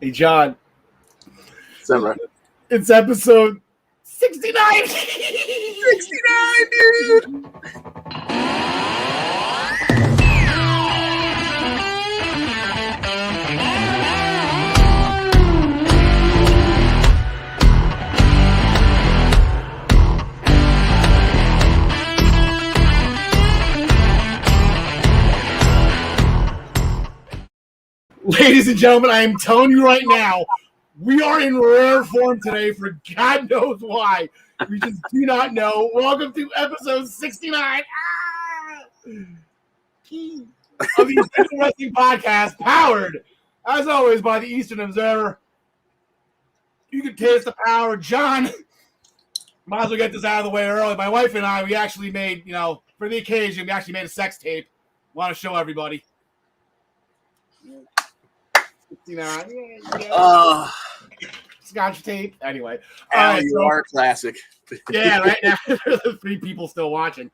Hey, John. Summer. It's episode 69. 69, dude. Ladies and gentlemen, I am telling you right now, we are in rare form today for God knows why. We just do not know. Welcome to episode 69 of the Essential Wrestling Podcast, powered, as always, by the Eastern Observer. You can taste the power. John, might as well get this out of the way early. My wife and I, we actually made, for the occasion, we actually made a sex tape. Want to show everybody. 69. Yeah. Scotch tape. Anyway. You are a classic. Yeah, right now. The 3 people still watching.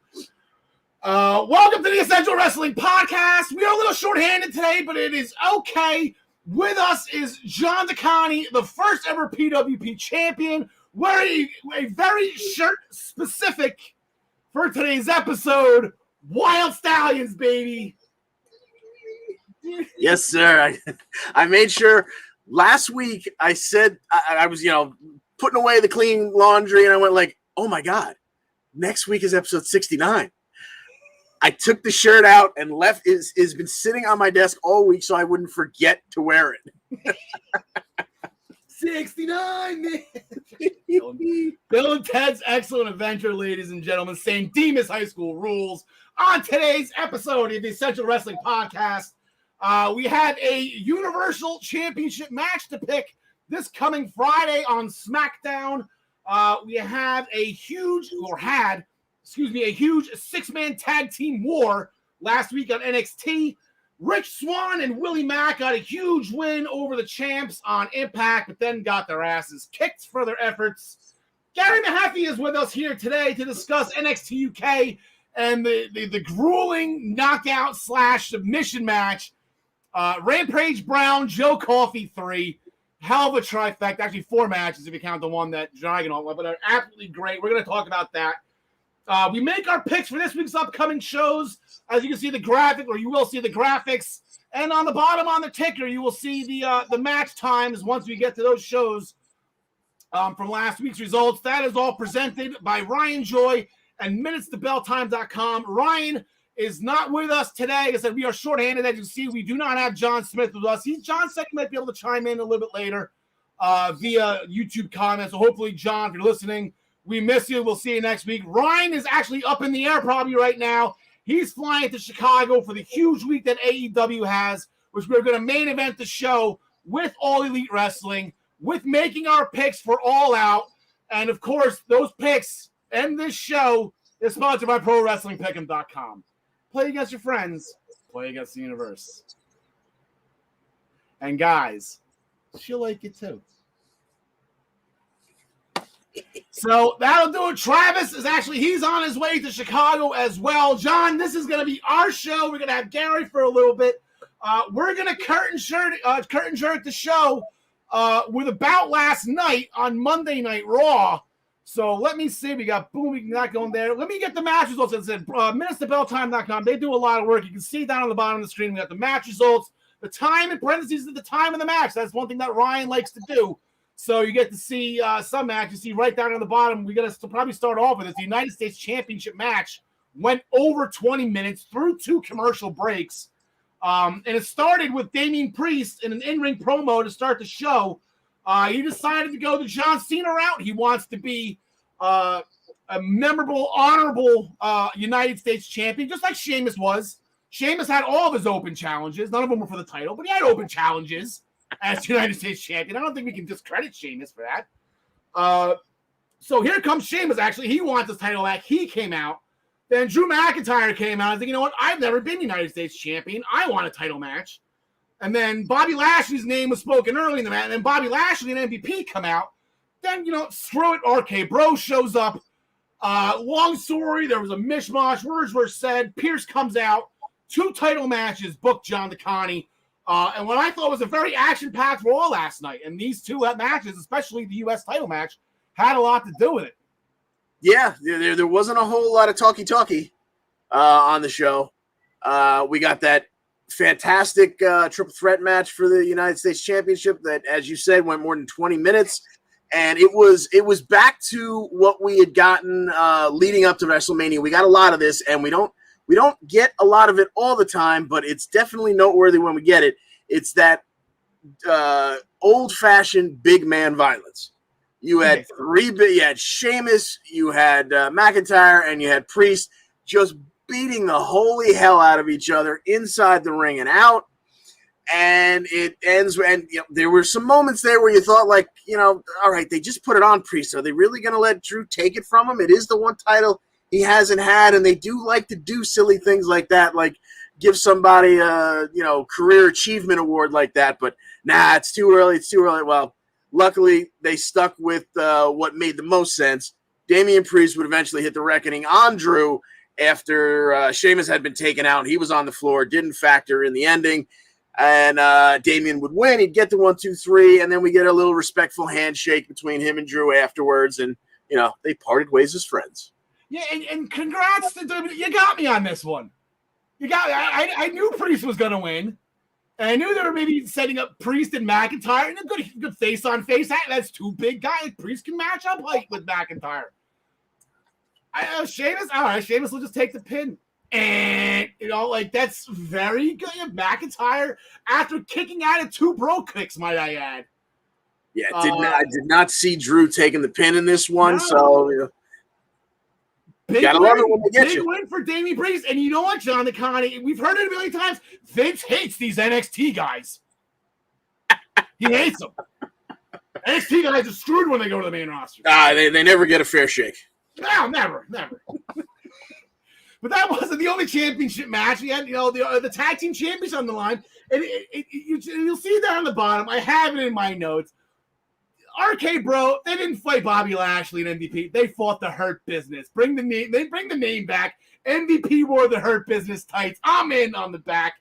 Welcome to the Essential Wrestling Podcast. We are a little short-handed today, but it is okay. With us is John DeConnie, the first ever PWP champion, wearing a very shirt-specific for today's episode, Wild Stallions, baby. Yes, sir. I made sure last week I said I was, putting away the clean laundry, and I went like, oh my God, next week is episode 69. I took the shirt out and left. It's been sitting on my desk all week so I wouldn't forget to wear it. 69, man. Bill and Ted's Excellent Adventure, ladies and gentlemen. St. Demas High School rules. On today's episode of the Essential Wrestling Podcast, we had a Universal Championship match to pick this coming Friday on SmackDown. We have a huge 6-man tag team war last week on NXT. Rich Swann and Willie Mack got a huge win over the champs on Impact, but then got their asses kicked for their efforts. Gary Mehaffy is with us here today to discuss NXT UK and the grueling knockout / submission match. Rampage Brown, Joe Coffey 3. Hell of a trifecta. Actually, 4 matches if you count the one that Dragon won, but they're absolutely great. We're going to talk about that. We make our picks for this week's upcoming shows. As you can see the graphic, or you will see the graphics. And on the bottom on the ticker, you will see the match times once we get to those shows from last week's results. That is all presented by Ryan Joy and MinutesToBellTime.com. Ryan is not with us today. Like I said, we are shorthanded. As you see, we do not have John Smith with us. John said he might be able to chime in a little bit later via YouTube comments. So hopefully, John, if you're listening, we miss you. We'll see you next week. Ryan is actually up in the air probably right now. He's flying to Chicago for the huge week that AEW has, which we're going to main event the show with All Elite Wrestling, with making our picks for All Out. And, of course, those picks and this show is sponsored by ProWrestlingPick'em.com. Play against your friends. Play against the universe. And guys, she'll like it too. So that'll do it. Travis is he's on his way to Chicago as well. John, this is going to be our show. We're going to have Gary for a little bit. We're going to curtain shirt the show with About Last Night on Monday Night Raw. So let me see. We got we not going there. Let me get the match results. As I said, MinutesToBellTime.com. They do a lot of work. You can see down on the bottom of the screen. We got the match results. The time in parentheses is the time of the match. That's one thing that Ryan likes to do. So you get to see some match. You see right down on the bottom. We got to probably start off with this. The United States Championship match went over 20 minutes through 2 commercial breaks. And it started with Damian Priest in an in-ring promo to start the show. He decided to go the John Cena route. He wants to be a memorable, honorable United States champion, just like Sheamus was. Sheamus had all of his open challenges. None of them were for the title, but he had open challenges as United States champion. I don't think we can discredit Sheamus for that. So here comes Sheamus. Actually, he wants his title back. He came out. Then Drew McIntyre came out and said, you know what? I've never been United States champion. I want a title match. And then Bobby Lashley's name was spoken early in the match. And then Bobby Lashley and MVP come out. Then, screw it. RK Bro shows up. Long story. There was a mishmash. Words were said. Pierce comes out. 2 title matches booked John DeConnie. And what I thought was a very action-packed Raw last night. And these two matches, especially the U.S. title match, had a lot to do with it. Yeah, there wasn't a whole lot of talky on the show. We got that fantastic triple threat match for the United States Championship that, as you said, went more than 20 minutes. And it was back to what we had gotten leading up to WrestleMania. We got a lot of this, and we don't get a lot of it all the time, but it's definitely noteworthy when we get it. It's that old-fashioned big man violence. You had you had Sheamus, you had McIntyre, and you had Priest just beating the holy hell out of each other inside the ring and out. And it ends, and there were some moments there where you thought, like, all right, they just put it on Priest. Are they really going to let Drew take it from him? It is the one title he hasn't had, and they do like to do silly things like that, like give somebody a career achievement award like that. But nah, it's too early. It's too early. Well, luckily they stuck with what made the most sense. Damian Priest would eventually hit the reckoning on Drew after Sheamus had been taken out. He was on the floor, didn't factor in the ending. And Damian would win. He'd get the 1, 2, 3, and then we get a little respectful handshake between him and Drew afterwards. And, they parted ways as friends. Yeah, and congrats to WWE. You got me on this one. You got me. I knew Priest was going to win. And I knew they were maybe setting up Priest and McIntyre. And a good face-on-face. That's two big guys. Priest can match up height with McIntyre. Sheamus, all right, Sheamus will just take the pin. And, that's very good. McIntyre, after kicking out of 2 bro kicks, might I add. Yeah, I did not see Drew taking the pin in this one, so big gotta love it when they get big you. Win for Damian Priest. And you know what, John the Connie? We've heard it a million times. Vince hates these NXT guys. He hates them. NXT guys are screwed when they go to the main roster. They never get a fair shake. No, never. But that wasn't the only championship match. We had, the tag team champions on the line. And you'll see that on the bottom. I have it in my notes. RK Bro, they didn't fight Bobby Lashley and MVP. They fought the Hurt Business. They bring the name back. MVP wore the Hurt Business tights. I'm in on the back.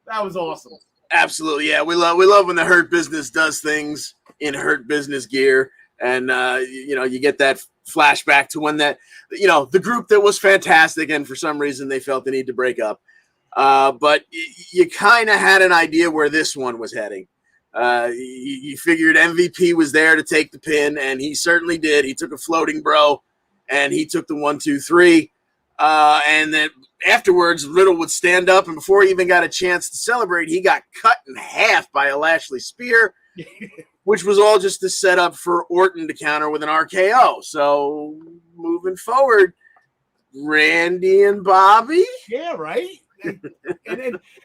That was awesome. Absolutely, yeah. We love when the Hurt Business does things in Hurt Business gear. And, you get that flashback to when that, the group that was fantastic, and for some reason they felt the need to break up. But you kind of had an idea where this one was heading. You figured MVP was there to take the pin, and he certainly did. He took a floating bro, and he took the 1, 2, 3. And then afterwards, Riddle would stand up, and before he even got a chance to celebrate, he got cut in half by a Lashley spear. Which was all just to set up for Orton to counter with an RKO. So moving forward, Randy and Bobby. Yeah, right.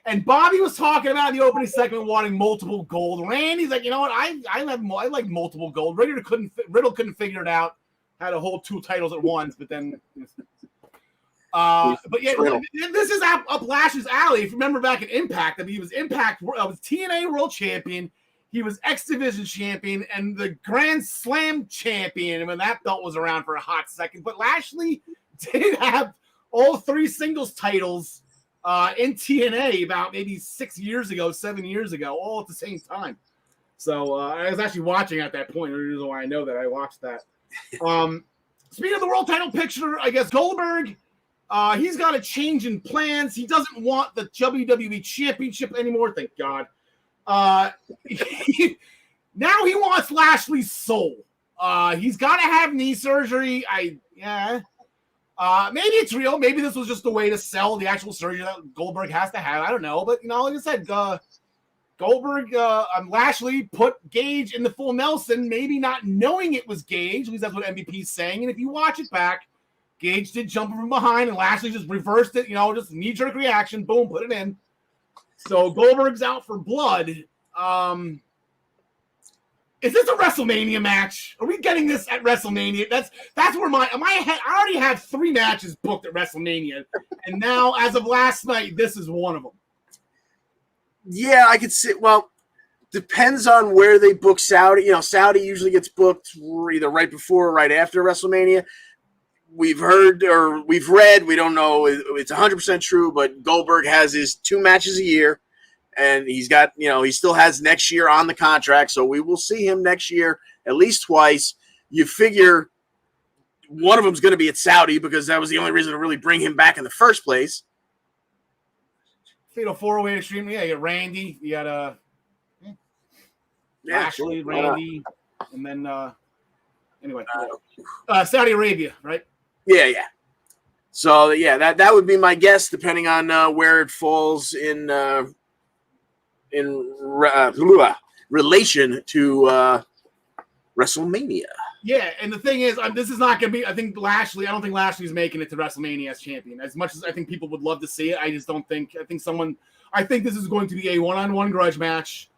And Bobby was talking about in the opening segment wanting multiple gold. Randy's like, you know what? I like multiple gold. Riddle couldn't figure it out. Had to hold 2 titles at once, but then. But yeah, this is up Lash's alley. If you remember back in Impact, he was was TNA World Champion. He was X Division champion and the Grand Slam champion when that belt was around for a hot second. But Lashley did have all 3 singles titles in TNA about maybe 7 years ago, all at the same time. So I was actually watching at that point. The reason why I know that I watched that. Speaking of the world title picture, I guess Goldberg, he's got a change in plans. He doesn't want the WWE Championship anymore. Thank God. Now he wants Lashley's soul. He's got to have knee surgery. Maybe it's real. Maybe this was just a way to sell the actual surgery that Goldberg has to have. I don't know. But, like I said, Goldberg, Lashley put Gage in the full Nelson, maybe not knowing it was Gage. At least that's what MVP's saying. And if you watch it back, Gage did jump from behind and Lashley just reversed it, just knee-jerk reaction. Boom, put it in. So Goldberg's out for blood. Is this a WrestleMania match? Are we getting this at WrestleMania? That's where I already had 3 matches booked at WrestleMania, and now as of last night, this is one of them. Yeah, I could see. Well, depends on where they book Saudi. Saudi usually gets booked either right before or right after WrestleMania. We've heard or we've read, we don't know it's 100% true, but Goldberg has his 2 matches a year, and he's got, he still has next year on the contract, so we will see him next year at least twice. You figure one of them's going to be at Saudi because that was the only reason to really bring him back in the first place. Fatal 4-way extreme. Yeah, you got Randy. You got Ashley, Randy, and then anyway, Saudi Arabia, right? Yeah. So that would be my guess, depending on where it falls in relation to WrestleMania. Yeah, and the thing is, this is not going to be. I don't think Lashley's making it to WrestleMania as champion. As much as I think people would love to see it, I just don't think. I think this is going to be a one-on-one grudge match,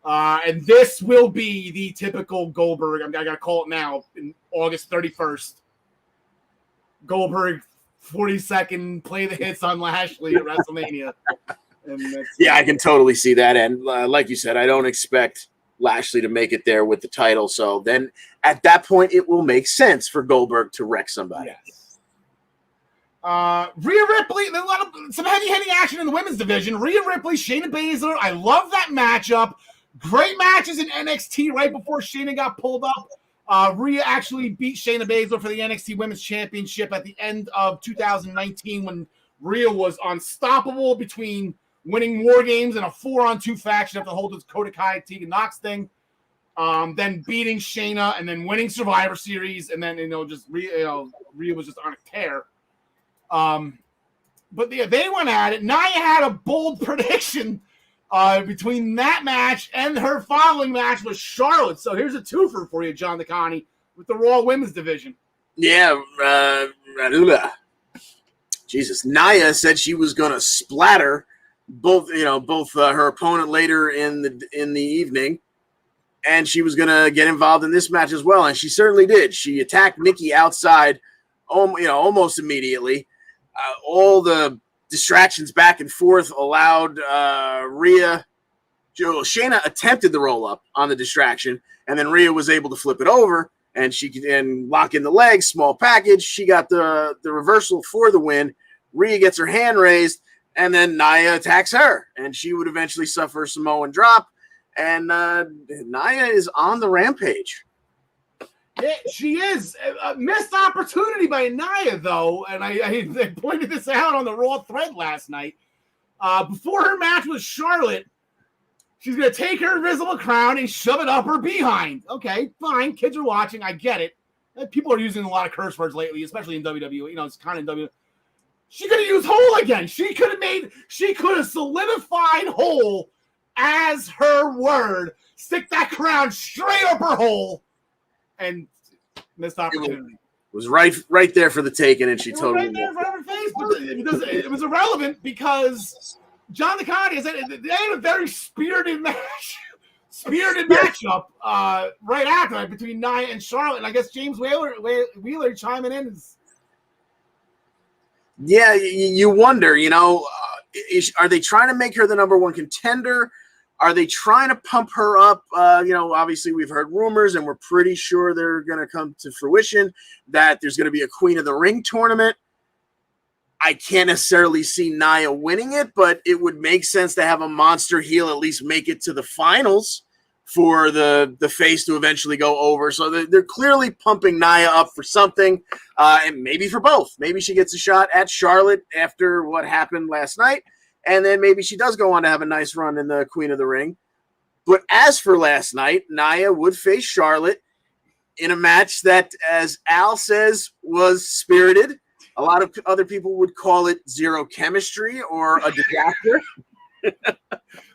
and this will be the typical Goldberg. I got to call it now. In August 31st, Goldberg 40-second play the hits on Lashley at WrestleMania. Yeah, I can totally see that, and like you said, I don't expect Lashley to make it there with the title. So then at that point, it will make sense for Goldberg to wreck somebody. Yes. Rhea Ripley, there's some heavy-hitting action in the women's division. Rhea Ripley, Shayna Baszler. I love that matchup. Great matches in NXT right before Shayna got pulled up. Rhea actually beat Shayna Baszler for the NXT Women's Championship at the end of 2019 when Rhea was unstoppable between winning War Games and a 4-on-2 faction after the whole Dakota Kai Tegan Nox thing. Then beating Shayna and then winning Survivor Series, and then Rhea was just on a tear. But they went at it. Nia had a bold prediction between that match and her following match with Charlotte. So here's a twofer for you, John DeConnie, with the Raw Women's Division. Yeah, Jesus. Nia said she was going to splatter both her opponent later in the evening, and she was going to get involved in this match as well, and she certainly did. She attacked Nikki outside, almost immediately. All the distractions back and forth allowed Rhea. Shayna attempted the roll up on the distraction, and then Rhea was able to flip it over, and she could lock in the legs, small package. She got the reversal for the win. Rhea gets her hand raised, and then Nia attacks her, and she would eventually suffer a Samoan drop. And Nia is on the rampage. Yeah, she is. A missed opportunity by Nia, though, and I pointed this out on the Raw thread last night. Before her match with Charlotte, she's going to take her invisible crown and shove it up her behind. Okay, fine. Kids are watching. I get it. People are using a lot of curse words lately, especially in WWE. It's kind of WWE. She could have used hole again. She could have solidified hole as her word. Stick that crown straight up her hole. And missed opportunity. It was right there for the taking, and she totally right there for her face. It was irrelevant because John DeConnie said they had a very spirited matchup right after that between Nia and Charlotte. And I guess James Wheeler chiming in is. Yeah, you wonder, are they trying to make her the number one contender? Are they trying to pump her up? Obviously we've heard rumors, and we're pretty sure they're going to come to fruition that there's going to be a Queen of the Ring tournament. I can't necessarily see Nia winning it, but it would make sense to have a monster heel at least make it to the finals for the face to eventually go over. So they're clearly pumping Nia up for something, and maybe for both. Maybe she gets a shot at Charlotte after what happened last night, and then maybe she does go on to have a nice run in the Queen of the Ring. But as for last night, Nia would face Charlotte in a match that, as Al says, was spirited. A lot of other people would call it zero chemistry or a disaster.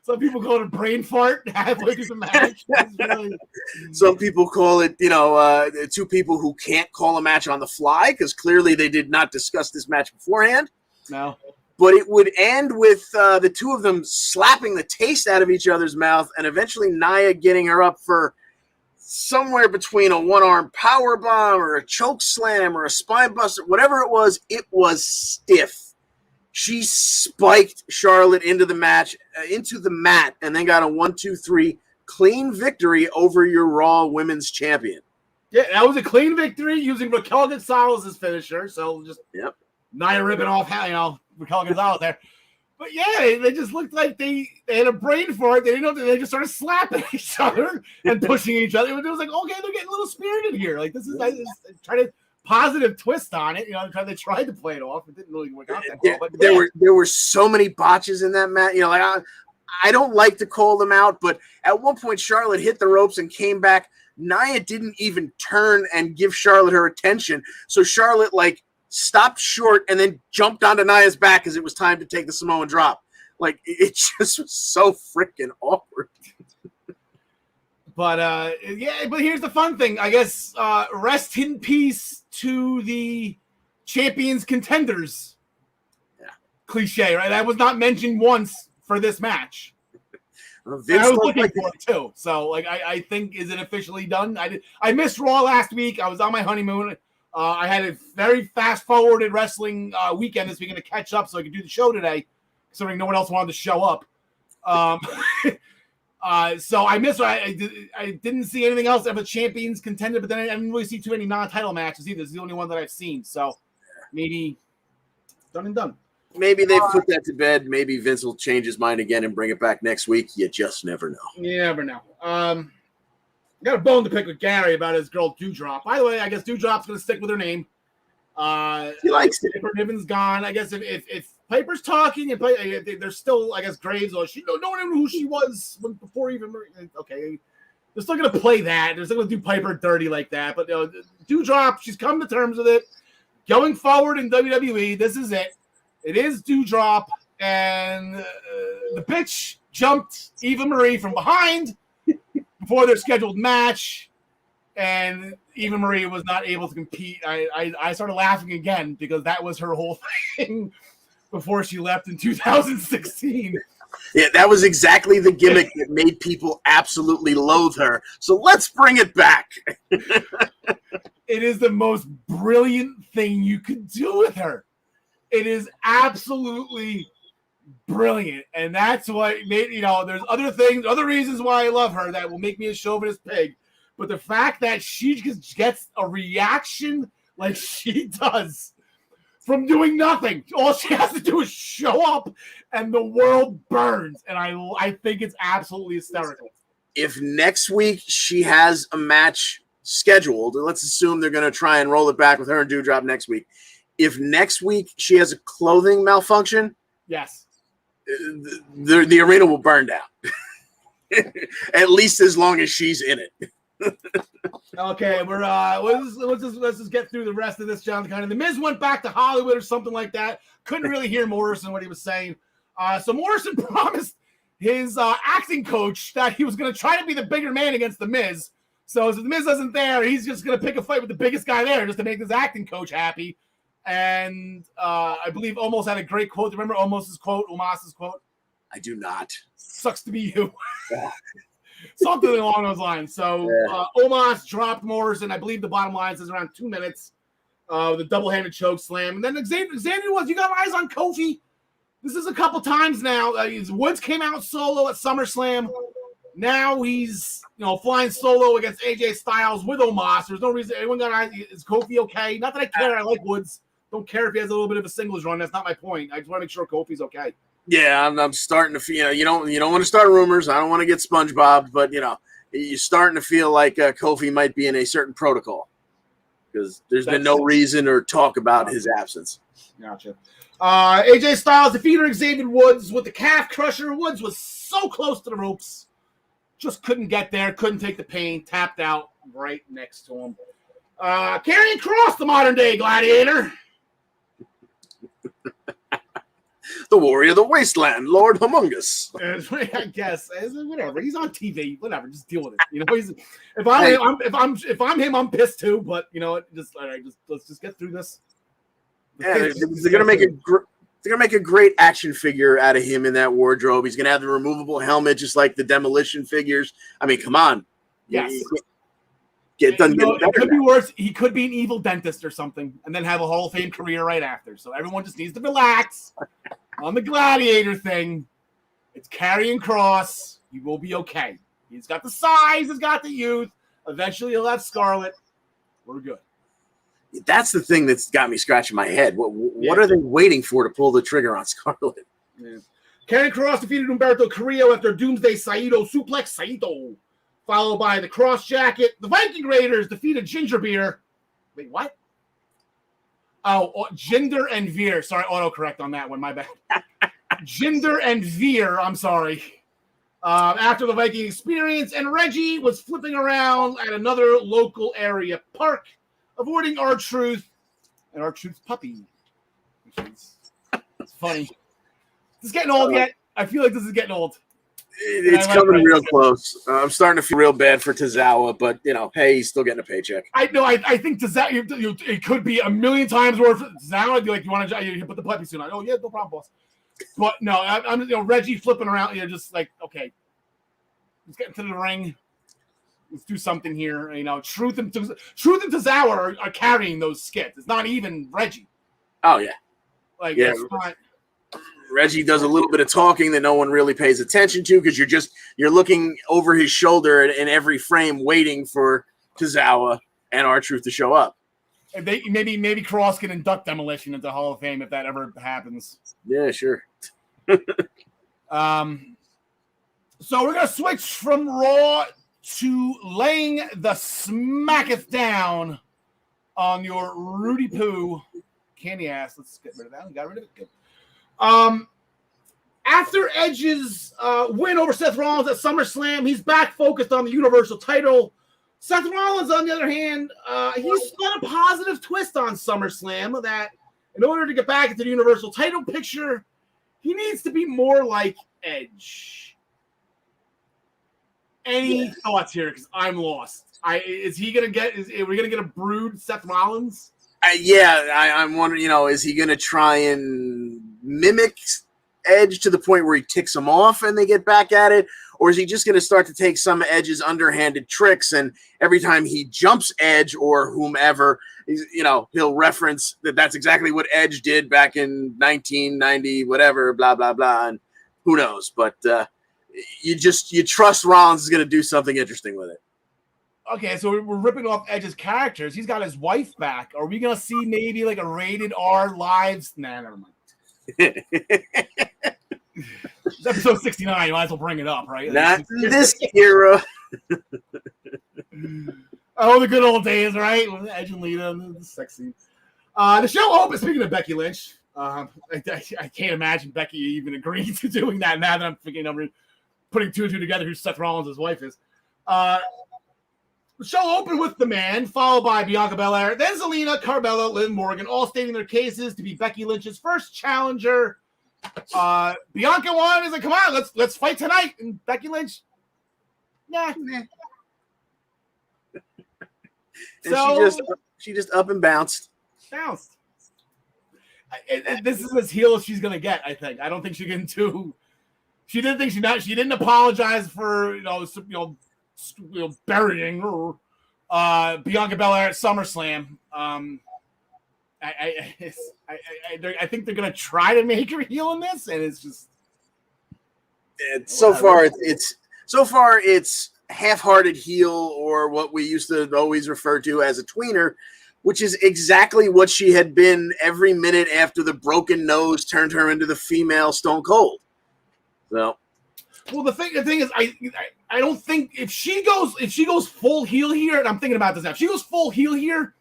Some people call it a brain fart halfway through the match. Some people call it, two people who can't call a match on the fly because clearly they did not discuss this match beforehand. No. But it would end with the two of them slapping the taste out of each other's mouth, and eventually Nia getting her up for somewhere between a one-arm power bomb or a choke slam or a spine buster, whatever it was stiff. She spiked Charlotte into the mat, and then got a 1-2-3 clean victory over your Raw Women's Champion. Yeah, that was a clean victory using Raquel Gonzalez's finisher. So just Nia ripping off, Raquel Gonzalez there. But yeah, they just looked like they had a brain for it. They didn't know that they just started slapping each other and pushing each other. It was like, okay, they're getting a little spirited here. Like this is try to positive twist on it. They tried to play it off. It didn't really work out that well. But there were so many botches in that match. I don't like to call them out, but at one point Charlotte hit the ropes and came back. Nia didn't even turn and give Charlotte her attention. So Charlotte stopped short and then jumped onto Nia's back as it was time to take the Samoan drop. It just was so freaking awkward. But but here's the fun thing. I guess rest in peace to the champions contenders. Yeah. Cliche, right? That was not mentioned once for this match. I was looking for it too. So I think, is it officially done? I missed Raw last week. I was on my honeymoon. I had a very fast-forwarded wrestling weekend this weekend to catch up so I could do the show today, considering no one else wanted to show up. So I missed it. I didn't see anything else of a champions contender, but then I didn't really see too many non-title matches either. This is the only one that I've seen. So maybe done and done. Maybe they put that to bed. Maybe Vince will change his mind again and bring it back next week. You just never know. You never know. Got a bone to pick with Gary about his girl Dewdrop. By the way, I guess Dewdrop's going to stick with her name. He likes it. Piper Niven's gone. I guess if Piper's talking and there's still, I guess, Graves, or no one knew who she was before even. Okay, they're still going to play that. They're still going to do Piper dirty like that. But Dewdrop, she's come to terms with it. Going forward in WWE, this is it. It is Dewdrop, and the bitch jumped Eva Marie from behind before their scheduled match, and Eva Marie was not able to compete. I started laughing again because that was her whole thing before she left in 2016. Yeah, that was exactly the gimmick that made people absolutely loathe her. So let's bring it back. It is the most brilliant thing you could do with her. It is absolutely brilliant. And that's what made, there's other things, other reasons why I love her that will make me a chauvinist pig. But the fact that she just gets a reaction like she does from doing nothing. All she has to do is show up and the world burns. And I think it's absolutely hysterical. If next week she has a match scheduled, let's assume they're going to try and roll it back with her and Dewdrop next week. If next week she has a clothing malfunction, yes, the arena will burn down. At least as long as she's in it. Okay, we're let's just get through the rest of this, John. Kind of the Miz went back to Hollywood or something like that. Couldn't really hear Morrison what he was saying. So Morrison promised his acting coach that he was going to try to be the bigger man against the Miz. So if the Miz isn't there, he's just going to pick a fight with the biggest guy there just to make his acting coach happy. And I believe Omos had a great quote. Remember Omos's quote, Omos's quote? I do not. Sucks to be you. Something along those lines. So Omos dropped Morrison. I believe the bottom line says around 2 minutes. The double-handed choke slam. And then Xavier was, you got eyes on Kofi. This is a couple times now. Woods came out solo at SummerSlam. Now he's flying solo against AJ Styles with Omos. There's no reason anyone got eyes. Is Kofi okay? Not that I care. I like Woods. Don't care if he has a little bit of a singles run. That's not my point. I just want to make sure Kofi's okay. Yeah, I'm starting to feel. You don't want to start rumors. I don't want to get SpongeBob, but you're starting to feel like Kofi might be in a certain protocol because there's been no reason or talk about his absence. Gotcha. AJ Styles defeated Xavier Woods with the calf crusher. Woods was so close to the ropes, just couldn't get there. Couldn't take the pain. Tapped out right next to him. Karrion Kross, the modern day gladiator. The warrior of the wasteland, Lord Humongous. I guess whatever. He's on TV. Whatever. Just deal with it. If I'm him, I'm pissed too. But let's just get through this. They're gonna make a great action figure out of him in that wardrobe. He's gonna have the removable helmet, just like the demolition figures. I mean, come on. Yes. It could be worse. He could be an evil dentist or something, and then have a Hall of Fame career right after. So everyone just needs to relax on the gladiator thing. It's Karrion Kross. He will be okay. He's got the size. He's got the youth. Eventually, he'll have Scarlet. We're good. That's the thing that's got me scratching my head. What are they waiting for to pull the trigger on Scarlet? Yeah. Karrion Kross defeated Humberto Carrillo after Doomsday Saito suplex Saito, followed by the Cross Jacket. The Viking Raiders defeated Ginger Beer. Wait, what? Oh, Jinder and Veer. Sorry, autocorrect on that one. My bad. Jinder and Veer. I'm sorry. After the Viking experience, and Reggie was flipping around at another local area park, avoiding R-Truth and R-Truth's puppy. It's funny. Is this getting old yet? I feel like this is getting old. It's coming real close. I'm starting to feel real bad for Tozawa, but hey, he's still getting a paycheck. I know. I think Tozawa, it could be a million times worse. Tozawa, like you want to put the puppy soon. Oh yeah, no problem, boss. But no, I'm Reggie flipping around. Just like okay, let's get into the ring. Let's do something here. Truth and Tozawa are carrying those skits. It's not even Reggie. Oh yeah, it's not. Reggie does a little bit of talking that no one really pays attention to because you're looking over his shoulder in every frame, waiting for Tozawa and R-Truth to show up. And maybe Cross can induct Demolition into Hall of Fame if that ever happens. Yeah, sure. So we're gonna switch from Raw to laying the smacketh down on your Rudy Poo candy ass. Let's get rid of that. We got rid of it. Good. After Edge's win over Seth Rollins at SummerSlam, he's back focused on the Universal title. Seth Rollins, on the other hand, he's got a positive twist on SummerSlam that in order to get back into the Universal title picture, he needs to be more like Edge. Any thoughts here? Because I'm lost. Are we gonna get a brood Seth Rollins? I'm wondering, is he going to try and mimic Edge to the point where he ticks him off and they get back at it? Or is he just going to start to take some of Edge's underhanded tricks and every time he jumps Edge or whomever, he'll reference that's exactly what Edge did back in 1990, whatever, blah, blah, blah. And who knows? But you trust Rollins is going to do something interesting with it. Okay, so we're ripping off Edge's characters. He's got his wife back. Are we going to see maybe like a rated R lives? Nah, never mind. It's episode 69. You might as well bring it up, right? Not this era. Oh, the good old days, right? With Edge and Lita and the sex scene. The show opens, speaking of Becky Lynch, I can't imagine Becky even agreeing to doing that now that I'm thinking I'm putting two and two together who Seth Rollins' wife is. The show opened with the man, followed by Bianca Belair, then Zelina, Carmella, Liv Morgan, all stating their cases to be Becky Lynch's first challenger. Bianca won. Is like, come on, let's fight tonight. And Becky Lynch, nah. And she just up and bounced. This is as heel as she's gonna get. I think. I don't think she can do. She didn't think she didn't apologize for burying her, Bianca Belair at SummerSlam. I think they're gonna try to make her heel in this, and it's just so far it's half-hearted heel, or what we used to always refer to as a tweener, which is exactly what she had been every minute after the broken nose turned her into the female Stone Cold. So. Well, the thing is, I don't think if she goes full heel here, and I'm thinking about this now. If she goes full heel here,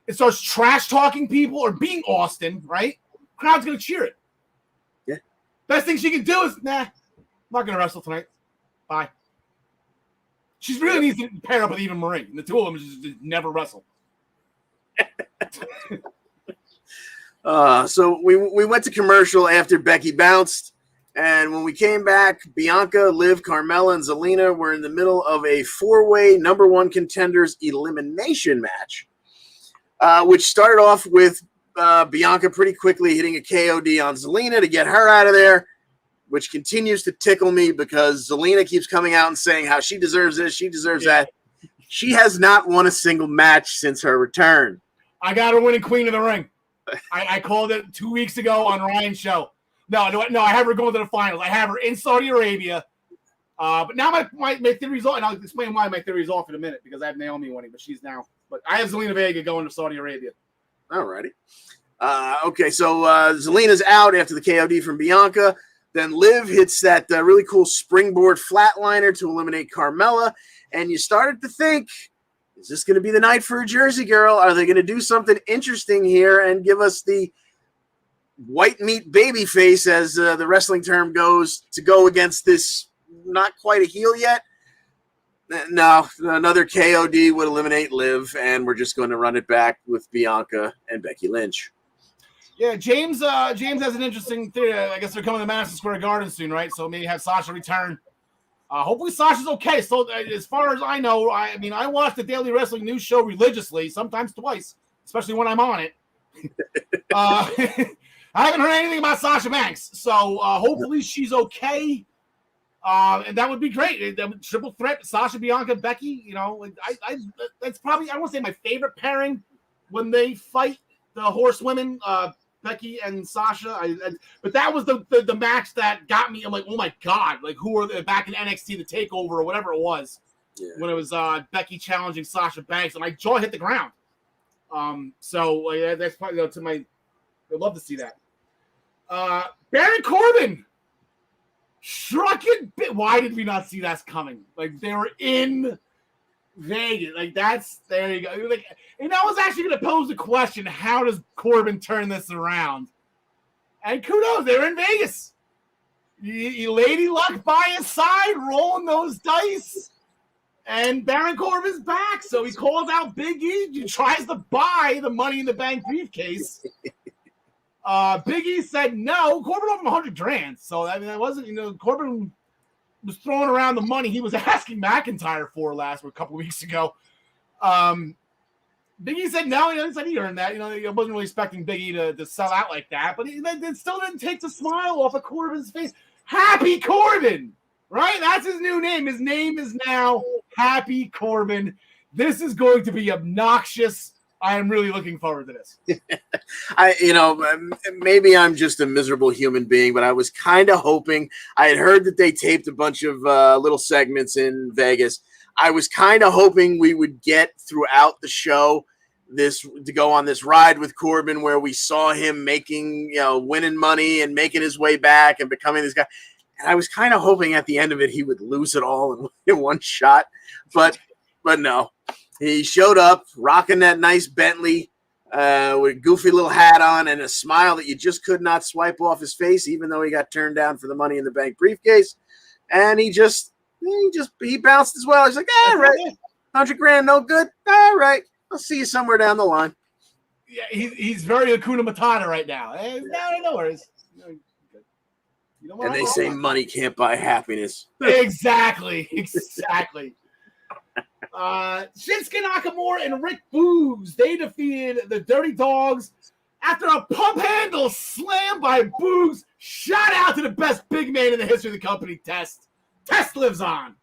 it starts trash talking people or being Austin, right? Crowd's gonna cheer it. Yeah. Best thing she can do is I'm not gonna wrestle tonight. Bye. She really needs to pair up with Eva Marie. And the two of them just never wrestle. So we went to commercial after Becky bounced. And when we came back, Bianca, Liv, Carmella, and Zelina were in the middle of a four-way number one contenders elimination match, which started off with Bianca pretty quickly hitting a KOD on Zelina to get her out of there, which continues to tickle me because Zelina keeps coming out and saying how she deserves this, she deserves that. She has not won a single match since her return. I got her winning Queen of the Ring. I called it 2 weeks ago on Ryan's show. No, I have her going to the finals. I have her in Saudi Arabia. But now my theory's off, and I'll explain why my theory's off in a minute because I have Naomi winning, but she's now. But I have Zelina Vega going to Saudi Arabia. Alrighty. Okay, so Zelina's out after the KOD from Bianca. Then Liv hits that really cool springboard flatliner to eliminate Carmella. And you started to think, is this going to be the night for a Jersey girl? Are they going to do something interesting here and give us the white meat baby face, as the wrestling term goes, to go against this not quite a heel yet? No, another KOD would eliminate Liv, and we're just going to run it back with Bianca and Becky Lynch. Yeah, James has an interesting theory. I guess they're coming to Madison Square Garden soon, right? So maybe have Sasha return. Hopefully Sasha's okay. So as far as I know, I watch the Daily Wrestling News show religiously, sometimes twice, especially when I'm on it. I haven't heard anything about Sasha Banks, so hopefully she's okay. And that would be great. Triple threat: Sasha, Bianca, Becky. That's probably, I won't say my favorite pairing when they fight the horsewomen, Becky and Sasha. But that was the match that got me. I'm like, oh my god! Like, who are they back in NXT, the Takeover or whatever it was, when it was Becky challenging Sasha Banks, and my jaw hit the ground. So that's probably to my. I'd love to see that. Baron Corbin. Shrunken bit. Why did we not see that coming? Like, they were in Vegas. Like, there you go. Like, and I was actually going to pose the question: how does Corbin turn this around? And kudos, they were in Vegas. Lady Luck by his side, rolling those dice, and Baron Corbin's back. So he calls out Big E. He tries to buy the Money in the Bank briefcase. Big E said no. Corbin offered him $100,000. So that wasn't, Corbin was throwing around the money he was asking McIntyre for a couple weeks ago. Big E said no. He said he earned that. I wasn't really expecting Big E to sell out like that, but it still didn't take the smile off of Corbin's face. Happy Corbin, right? That's his new name. His name is now Happy Corbin. This is going to be obnoxious. I am really looking forward to this. Maybe I'm just a miserable human being, but I was kind of hoping. I had heard that they taped a bunch of little segments in Vegas. I was kind of hoping we would get throughout the show to go on this ride with Corbin, where we saw him making, winning money and making his way back and becoming this guy. And I was kind of hoping at the end of it he would lose it all in one shot, but no. He showed up rocking that nice Bentley with a goofy little hat on and a smile that you just could not swipe off his face, even though he got turned down for the Money in the Bank briefcase. And he bounced as well. He's like, all right, $100,000, no good. All right, I'll see you somewhere down the line. Yeah, he's very Hakuna Matata right now. No worries. And they say money can't buy happiness. Exactly. Shinsuke Nakamura and Rick Boogs, they defeated the Dirty Dogs after a pump handle slam by Boogs. Shout out to the best big man in the history of the company, Test. Test lives on.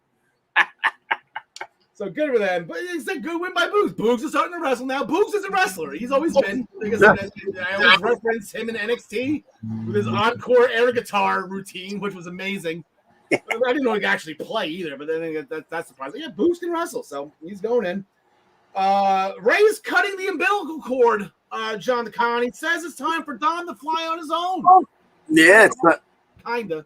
So good for them. But it's a good win by Boogs. Boogs is starting to wrestle now. Boogs is a wrestler. He's always been. I always reference him in NXT with his encore air guitar routine, which was amazing. I didn't know he could actually play either, but then that's surprising. Yeah, Boogs can wrestle, so he's going in. Ray's cutting the umbilical cord, John DeCon. He says it's time for Don to fly on his own. Yeah, it's not. Kinda.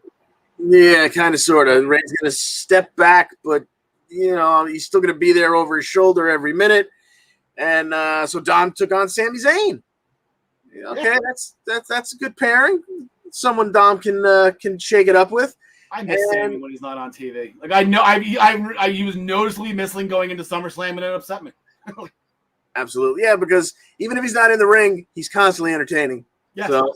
Yeah, kind of, sort of. Ray's going to step back, but, he's still going to be there over his shoulder every minute. And so Don took on Sami Zayn. Okay, yeah. That's a good pairing. Someone Dom can shake it up with. I miss Sammy when he's not on TV. Like, I know he was noticeably missing going into SummerSlam, and it upset me. Absolutely, yeah, because even if he's not in the ring, he's constantly entertaining. Yes. So,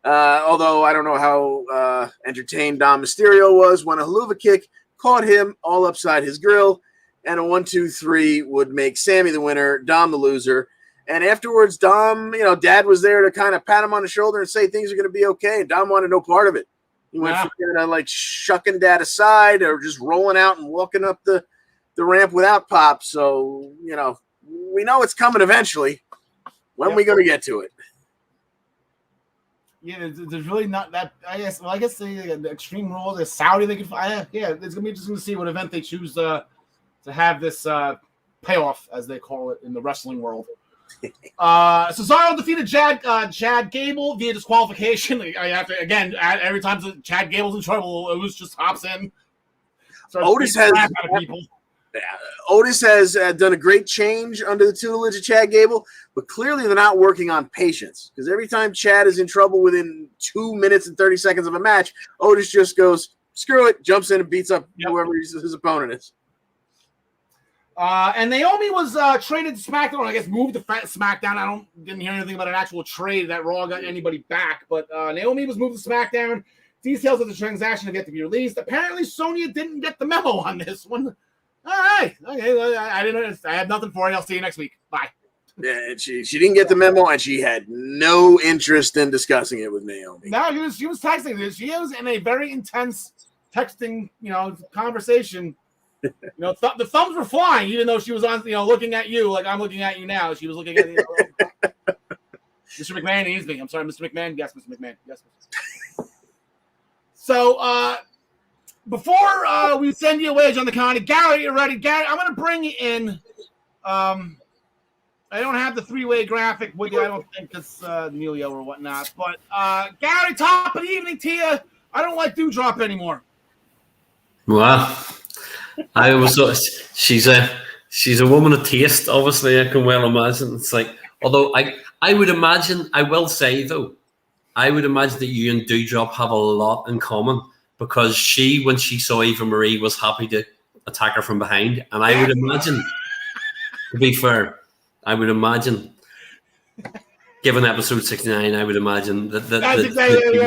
although I don't know how entertained Dom Mysterio was when a haluva kick caught him all upside his grill, and a 1-2-3 would make Sammy the winner, Dom the loser. And afterwards, Dom, Dad was there to kind of pat him on the shoulder and say things are going to be okay, and Dom wanted no part of it. He went from kind of shucking Dad aside or just rolling out and walking up the ramp without Pop. So, we know it's coming eventually. When are we going to get to it? Yeah, there's really not that. I guess the Extreme Rules, the Saudi, they could. Yeah, it's gonna be interesting to see what event they choose to have this payoff, as they call it in the wrestling world. Cesaro defeated Chad Gable via disqualification. I have to again every time Chad Gable's in trouble, Otis just hops in. Otis has done a great change under the tutelage of Chad Gable, but clearly they're not working on patience, because every time Chad is in trouble within 2 minutes and 30 seconds of a match, Otis just goes, screw it, jumps in and beats up whoever his opponent is. And Naomi was traded to SmackDown. I guess moved to SmackDown. I didn't hear anything about an actual trade that Raw got anybody back. But Naomi was moved to SmackDown. Details of the transaction have yet to be released. Apparently, Sonya didn't get the memo on this one. All right, okay. I didn't. I have nothing for you. I'll see you next week. Bye. Yeah, she didn't get the memo, and she had no interest in discussing it with Naomi. No, she was texting. She was in a very intense texting, conversation. The thumbs were flying, even though she was on, looking at you like I'm looking at you now. She was looking at Mr. McMahon needs me. I'm sorry, Mr. McMahon. Yes, Mr. McMahon. Yes. So, before we send you away, John the Connie, Gary, you ready? Gary, I'm going to bring you in. I don't have the three-way graphic with you, I don't think, it's Emilio or whatnot. But, Gary, top of the evening to you. I don't like Dewdrop anymore. Well, she's a woman of taste, obviously, I can well imagine. It's like, although I would imagine, I will say, though, I would imagine that you and Dewdrop have a lot in common, because she, when she saw Eva Marie, was happy to attack her from behind. And I would imagine, to be fair, given episode 69, I would imagine that that's exactly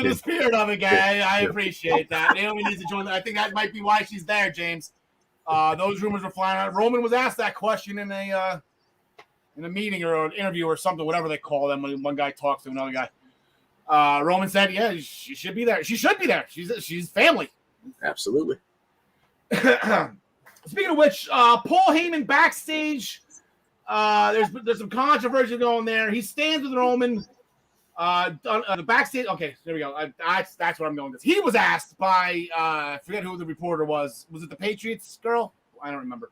the spirit of it, guy. I appreciate that. Naomi needs to join. I think that might be why she's there, James. Those rumors were flying out. Roman was asked that question in a meeting or an interview or something, whatever they call them when one guy talks to another guy. Roman said, "Yeah, she should be there. She should be there. She's family." Absolutely. Speaking of which, Paul Heyman backstage. There's some controversy going there. He stands with Roman. The backstage. Okay, there we go. That's what I'm going with. He was asked by I forget who the reporter was. Was it the Patriots girl? I don't remember.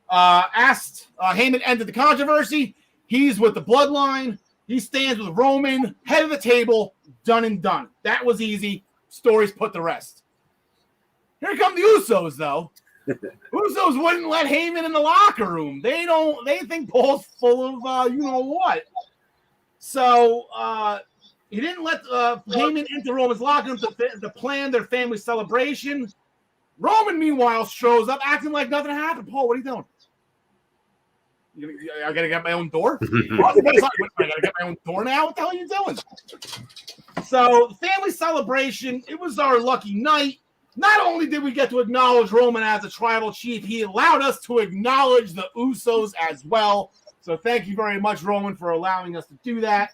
Asked Heyman ended the controversy. He's with the Bloodline. He stands with Roman, head of the table, done and done. That was easy. Stories put to rest. Here come the Usos, though. Usos wouldn't let Heyman in the locker room. They think Paul's full of what. So he didn't let Heyman into Roman's locker room to plan their family celebration. Roman, meanwhile, shows up acting like nothing happened. Paul, what are you doing? I gotta get my own door. I gotta get my own door now. What the hell are you doing? So, the family celebration. It was our lucky night. Not only did we get to acknowledge Roman as a tribal chief, he allowed us to acknowledge the Usos as well. So, thank you very much, Roman, for allowing us to do that.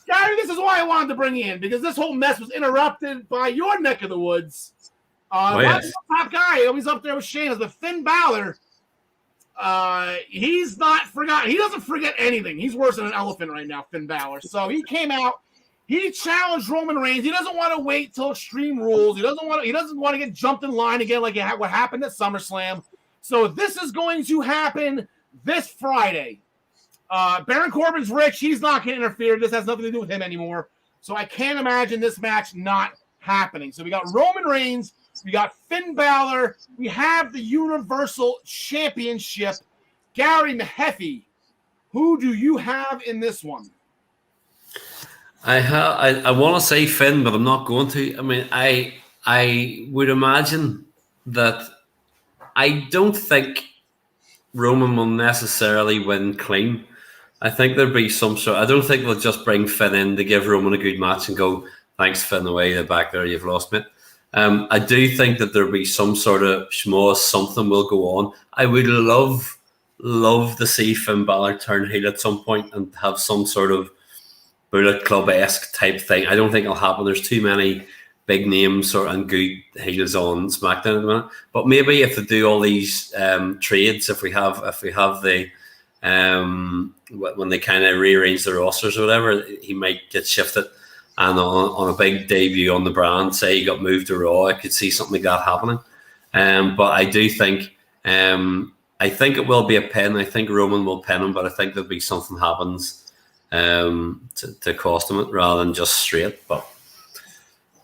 Gary, this is why I wanted to bring you in, because this whole mess was interrupted by your neck of the woods. That's the top guy. Always up there with Shane, but Finn Balor. He's not forgotten. He doesn't forget anything. He's worse than an elephant right now, Finn Balor. So he came out. He challenged Roman Reigns. He doesn't want to wait till Extreme Rules. He doesn't want to get jumped in line again like what happened at SummerSlam. So this is going to happen this Friday. Baron Corbin's rich. He's not going to interfere. This has nothing to do with him anymore. So I can't imagine this match not happening. So we got Roman Reigns. We got Finn Balor. We have the Universal Championship. Gary Mehaffy, who do you have in this one? I want to say Finn, but I'm not going to. I mean, I would imagine that I don't think Roman will necessarily win clean. I think there'll be some sort. I don't think they'll just bring Finn in to give Roman a good match and go, "Thanks, Finn, away the back there. You've lost me." I do think that there'll be some sort of schmoz, something will go on. I would love to see Finn Balor turn heel at some point and have some sort of Bullet Club-esque type thing. I don't think it'll happen. There's too many big names and good heels on SmackDown at the minute. But maybe if they do all these trades, if we have the when they kind of rearrange the rosters or whatever, he might get shifted. And on a big debut on the brand, say he got moved to Raw, I could see something like that happening. But I do think I think it will be a pin. I think Roman will pin him, but I think there'll be something happens to cost him it rather than just straight. But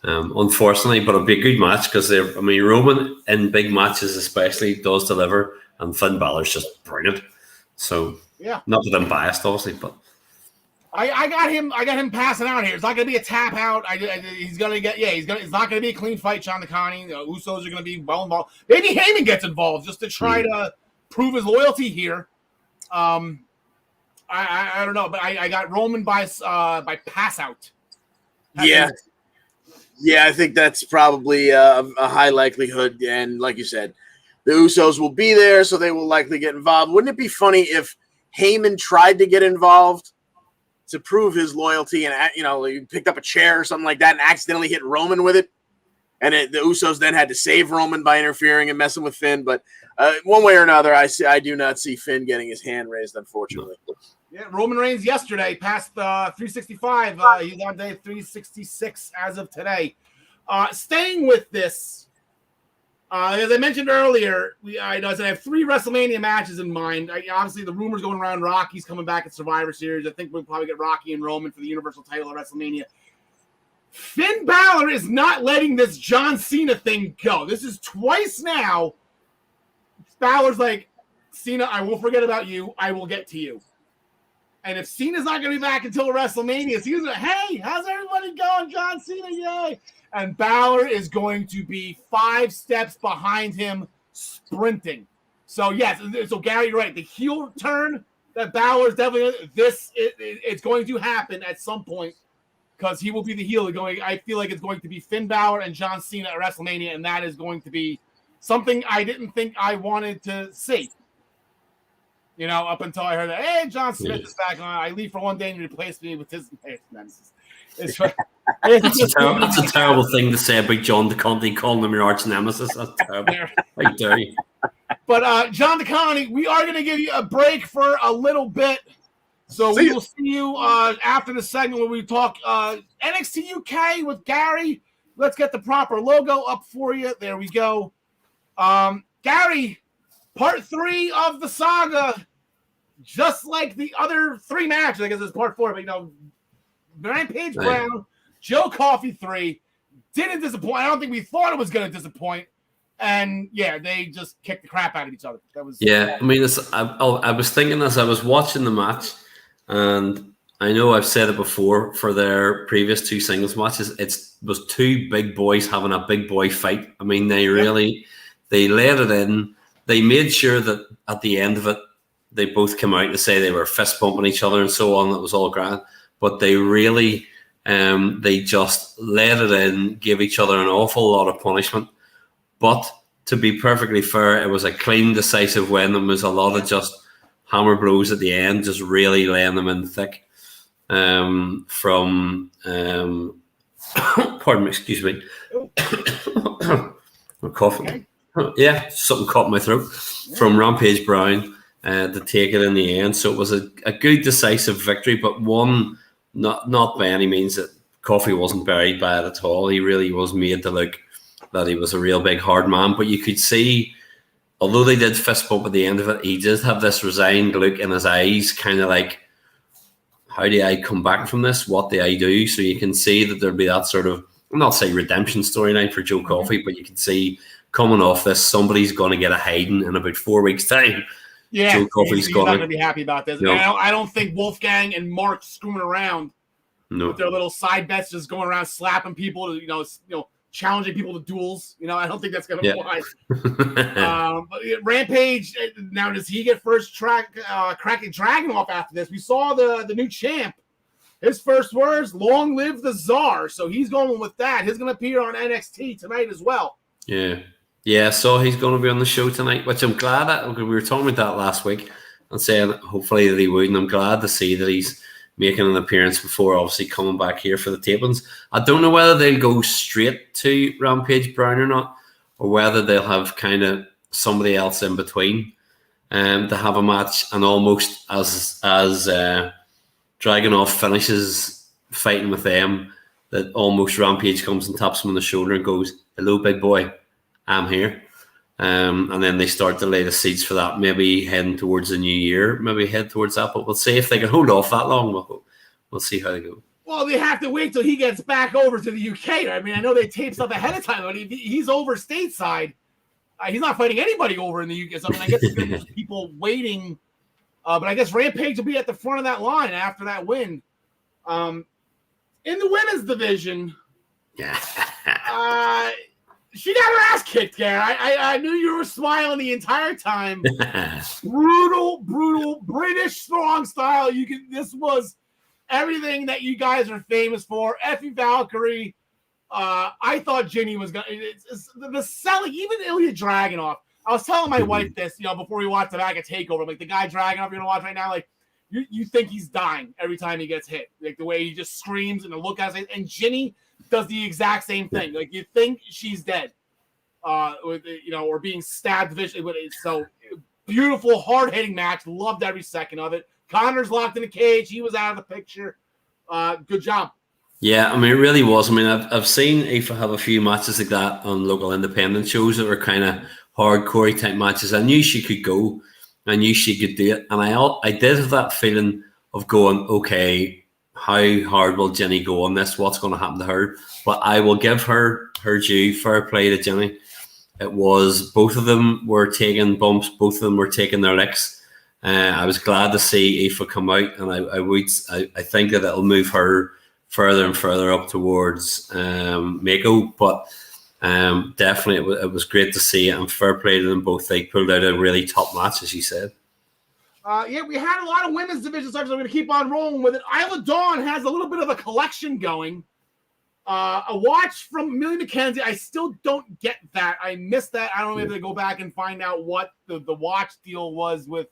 unfortunately, but it'll be a good match because Roman in big matches especially does deliver, and Finn Balor's just brilliant. So yeah, not that I'm biased, obviously, but I got him passing out here. It's not going to be a tap out. He's going to get it's not going to be a clean fight. Sean DeConnie, Usos are going to be well involved. Maybe Heyman gets involved just to try to prove his loyalty here. I don't know, but I got Roman by pass out. Yeah, I think that's probably a high likelihood. And like you said, the Usos will be there, so they will likely get involved. Wouldn't it be funny if Heyman tried to get involved to prove his loyalty and, he picked up a chair or something like that and accidentally hit Roman with it? And the Usos then had to save Roman by interfering and messing with Finn. But one way or another, I do not see Finn getting his hand raised, unfortunately. Yeah, Roman Reigns yesterday passed 365. He's on day 366 as of today. Staying with this, as I mentioned earlier, I have 3 WrestleMania matches in mind. Obviously, the rumors going around Rocky's coming back at Survivor Series. I think we'll probably get Rocky and Roman for the Universal title at WrestleMania. Finn Balor is not letting this John Cena thing go. This is twice now. Balor's like, Cena, I will forget about you. I will get to you. And if Cena's not going to be back until WrestleMania, Cena's like, hey, how's everybody going? John Cena, yay. And Balor is going to be 5 steps behind him, sprinting. So, yes, so Gary, you're right. The heel turn that Balor is definitely, it's going to happen at some point because he will be the heel. I feel like it's going to be Finn Balor and John Cena at WrestleMania, and that is going to be something I didn't think I wanted to see. Up until I heard that, hey, John Smith is back on. I leave for one day and replace me with his nemesis. That's a terrible thing to say about John DeConte calling him your arch nemesis. That's terrible. How dare you? But John DeConte, we are going to give you a break for a little bit. So we will see you after the segment where we talk NXT UK with Gary. Let's get the proper logo up for you. There we go. Gary, part 3 of the saga, just like the other 3 matches. I guess it's part 4, but Rampage Brown, Joe Coffey 3 didn't disappoint. I don't think we thought it was going to disappoint, and they just kicked the crap out of each other. That was I was thinking as I was watching the match, and I know I've said it before for their previous 2 singles matches. It was 2 big boys having a big boy fight. I mean, they laid it in. They made sure that at the end of it, they both came out to say they were fist bumping each other and so on. It was all grand. But they really, they just laid it in, gave each other an awful lot of punishment. But to be perfectly fair, it was a clean, decisive win. There was a lot of just hammer blows at the end, just really laying them in thick. Pardon me, excuse me. I'm coughing. Yeah, something caught in my throat from Rampage Brown to take it in the end. So it was a good, decisive victory, but one not by any means that Coffey wasn't buried by it at all. He really was made to look that he was a real big hard man. But you could see, although they did fist bump at the end of it, he did have this resigned look in his eyes, kind of like, how do I come back from this? What do I do? So you can see that there'll be that sort of, I'm not saying redemption storyline for Joe Coffey, but you can see coming off this, somebody's going to get a hiding in about 4 weeks' time. Yeah, Joe Coffey's not going to be happy about this. No. I don't think Wolfgang and Mark screwing around with their little side bets, just going around slapping people, challenging people to duels. I don't think that's going to fly. But Rampage, now does he get first cracking Dragon off after this? We saw the new champ. His first words, long live the Czar. So he's going with that. He's going to appear on NXT tonight as well. Yeah, so he's going to be on the show tonight, which I'm glad at. We were talking about that last week and saying hopefully that he would, and I'm glad to see that he's making an appearance before obviously coming back here for the tapings. I don't know whether they'll go straight to Rampage Brown or not, or whether they'll have kind of somebody else in between to have a match, and almost as Dragunov finishes fighting with them, that almost Rampage comes and taps him on the shoulder and goes, "Hello, big boy, I'm here." And then they start to lay the seeds for that, maybe heading towards the new year, maybe head towards that. But we'll see if they can hold off that long. We'll see how they go. Well, they have to wait till he gets back over to the UK. I mean, I know they tape stuff ahead of time, but he's over stateside. He's not fighting anybody over in the UK. So I mean, I guess there's going to be people waiting. But I guess Rampage will be at the front of that line after that win. In the women's division, she got her ass kicked, Gary. I knew you were smiling the entire time. brutal British strong style. This was everything that you guys are famous for. Effie Valkyrie. I thought Ginny was going to. The selling, even Ilya Dragunov. I was telling my wife this, before we watched the back of TakeOver. Like, the guy Dragunov you're going to watch right now, like, you think he's dying every time he gets hit. Like, the way he just screams and the look at it. And Ginny does the exact same thing. Like, you think she's dead. Or being stabbed visually. So, beautiful, hard-hitting match. Loved every second of it. Connor's locked in the cage. He was out of the picture. Good job. Yeah, I mean, it really was. I mean, I've seen Aoife have a few matches like that on local independent shows that were kind of hardcore type matches. I knew she could go. I knew she could do it. And I did have that feeling of going, okay, how hard will Jenny go on this? What's going to happen to her? But I will give her due. Fair play to Jenny. It was, both of them were taking bumps. Both of them were taking their licks. I was glad to see Aoife come out. And I think that it'll move her further and further up towards Mako. But definitely it was great to see it, and fair play to them both. They pulled out a really top match, as you said. We had a lot of women's division stuff, so I'm going to keep on rolling with it. Isla Dawn has a little bit of a collection going. A watch from Amelia McKenzie. I still don't get that. I missed that. I don't know if they go back and find out what the watch deal was with.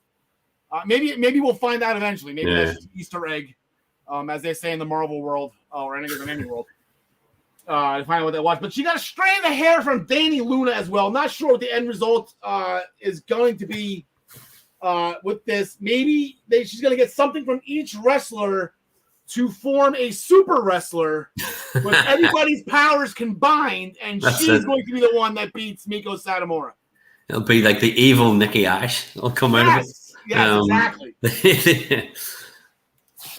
Maybe we'll find out eventually. Maybe that's just Easter egg, as they say in the Marvel world, or in any world. To find out what that was. But she got a strand of hair from Danny Luna as well. Not sure what the end result is going to be with this. Maybe she's going to get something from each wrestler to form a super wrestler with everybody's powers combined, and she's going to be the one that beats Miko Satomura. It'll be like the evil Nikki Ash. It'll come out of it. Yes, exactly.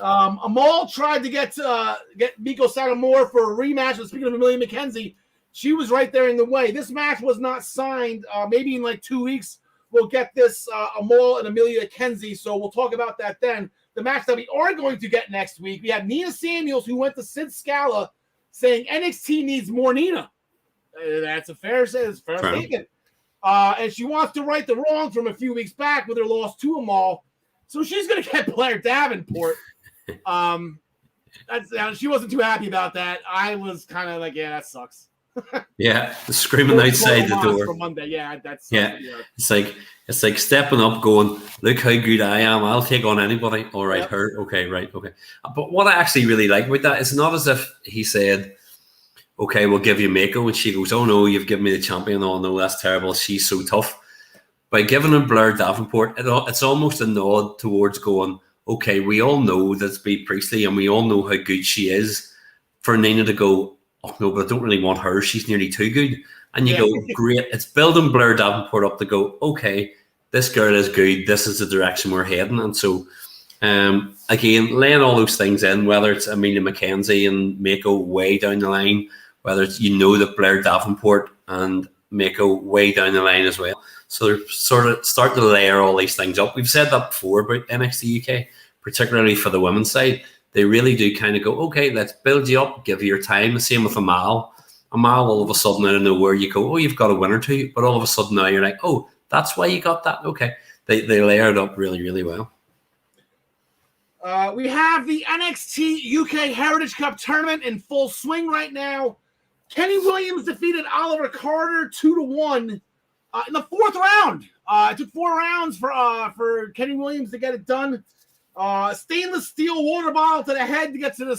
Amal tried to get Miko Satomura for a rematch. But speaking of Amelia McKenzie, she was right there in the way. This match was not signed. Maybe in like 2 weeks, we'll get this Amal and Amelia McKenzie. So we'll talk about that then. The match that we are going to get next week, we have Nina Samuels, who went to Sid Scala, saying NXT needs more Nina. That's a fair statement. And she wants to right the wrongs from a few weeks back with her loss to Amal. So she's going to get Blair Davenport. She wasn't too happy about that. I was kind of like, yeah, that sucks. Yeah, screaming outside the door. For Monday. Yeah, that's It's like stepping up, going, look how good I am. I'll take on anybody. All right, her. Okay, right, okay. But what I actually really like about that is not as if he said, okay, we'll give you Mako, and she goes, oh no, you've given me the champion. Oh no, that's terrible. She's so tough. By giving him Blair Davenport, it's almost a nod towards going, okay, we all know that's Bea Priestley, and we all know how good she is. For Nina to go, oh no, but I don't really want her. She's nearly too good. And you go, great. It's building Blair Davenport up to go, okay, this girl is good. This is the direction we're heading. And so, again, laying all those things in, whether it's Amelia McKenzie and Mako way down the line, whether it's, that Blair Davenport and Mako way down the line as well. So they're sort of starting to layer all these things up. We've said that before about NXT UK, particularly for the women's side. They really do kind of go, okay, let's build you up, give you your time. The same with Amal. Amal, all of a sudden, out of nowhere, you go, oh, you've got a win or two. But all of a sudden now you're like, oh, that's why you got that. Okay. They layer it up really, really well. We have the NXT UK Heritage Cup tournament in full swing right now. Kenny Williams defeated Oliver Carter 2-1 in the fourth round. It took 4 rounds for Kenny Williams to get it done. Stainless steel water bottle to the head to get to the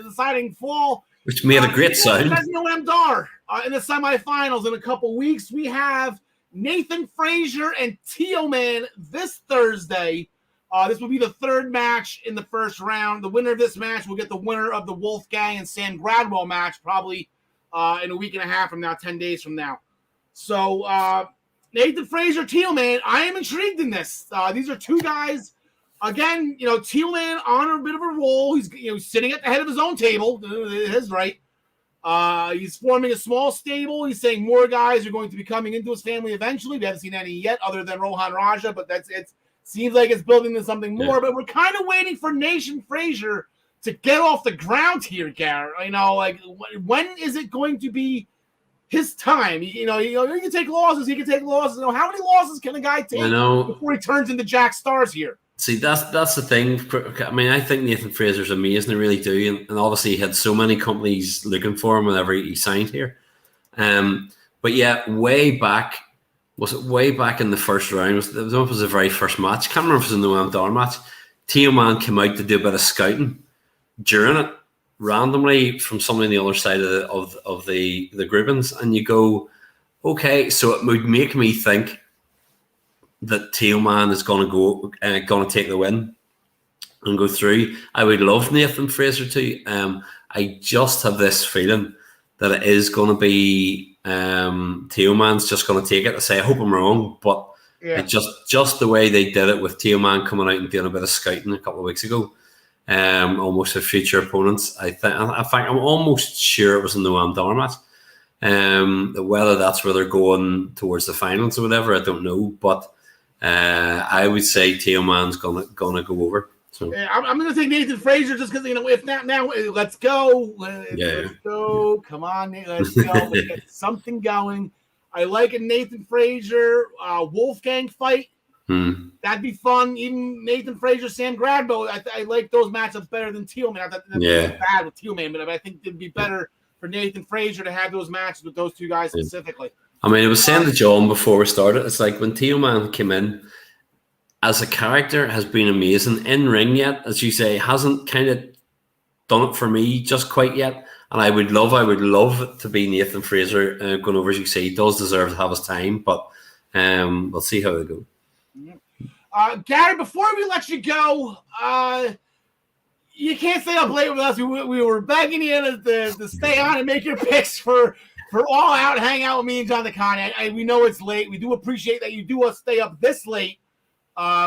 deciding fall. Which made a great sound. Dar in the semifinals in a couple weeks. We have Nathan Frazier and Tio Man this Thursday. This will be the third match in the first round. The winner of this match will get the winner of the Wolfgang and Sam Gradwell match probably in a week and a half from now, 10 days from now. So Nathan Frazier, Tealman, I am intrigued in this. These are two guys. Again, Tealman on a bit of a roll. He's sitting at the head of his own table. It is right. He's forming a small stable. He's saying more guys are going to be coming into his family eventually. We haven't seen any yet, other than Rohan Raja, but it seems like it's building to something more. Yeah. But we're kind of waiting for Nathan Frazier to get off the ground here, Garrett. When is it going to be his time? He can take losses. He can take losses. How many losses can a guy take before he turns into Jack Stars here? See, that's the thing. I mean, I think Nathan Fraser's amazing. I really do. And obviously, he had so many companies looking for him whenever he signed here. But yeah, way back in the first round? It was the very first match. I can't remember if it was in the Noam Dar match. Tealman came out to do a bit of scouting during it, randomly from somebody on the other side of the groupings. And you go, okay, so it would make me think that Tealman is going to take the win and go through. I would love Nathan Fraser too. I just have this feeling that it is going to be Tealman's just going to take it. I say I hope I'm wrong, but just the way they did it with Tealman coming out and doing a bit of scouting a couple of weeks ago, almost for future opponents. In fact, I'm almost sure it was in the Noam Dar match. Whether that's where they're going towards the finals or whatever, I don't know, but. I would say Tealman's gonna go over. So I'm gonna take Nathan Frazier just because if not now, let's go. Let's go. Come on, let's go. Let's get something going. I like a Nathan Frazier Wolfgang fight. That'd be fun. Even Nathan Frazier, Sam Gradbo. I like those matchups better than Tealman. I thought that's bad with Tealman, but I think it'd be better for Nathan Frazier to have those matches with those two guys specifically. I mean, I was saying to John before we started, it's like when Tealman came in, as a character, has been amazing. In ring yet, as you say, hasn't kind of done it for me just quite yet. And I would love it to be Nathan Fraser going over, as you say. He does deserve to have his time, but we'll see how it goes. Gary, before we let you go, you can't stay up late with us. We were begging you to stay on and make your picks for All Out, hang out with me and John the Con. We know it's late. We do appreciate that you do stay up this late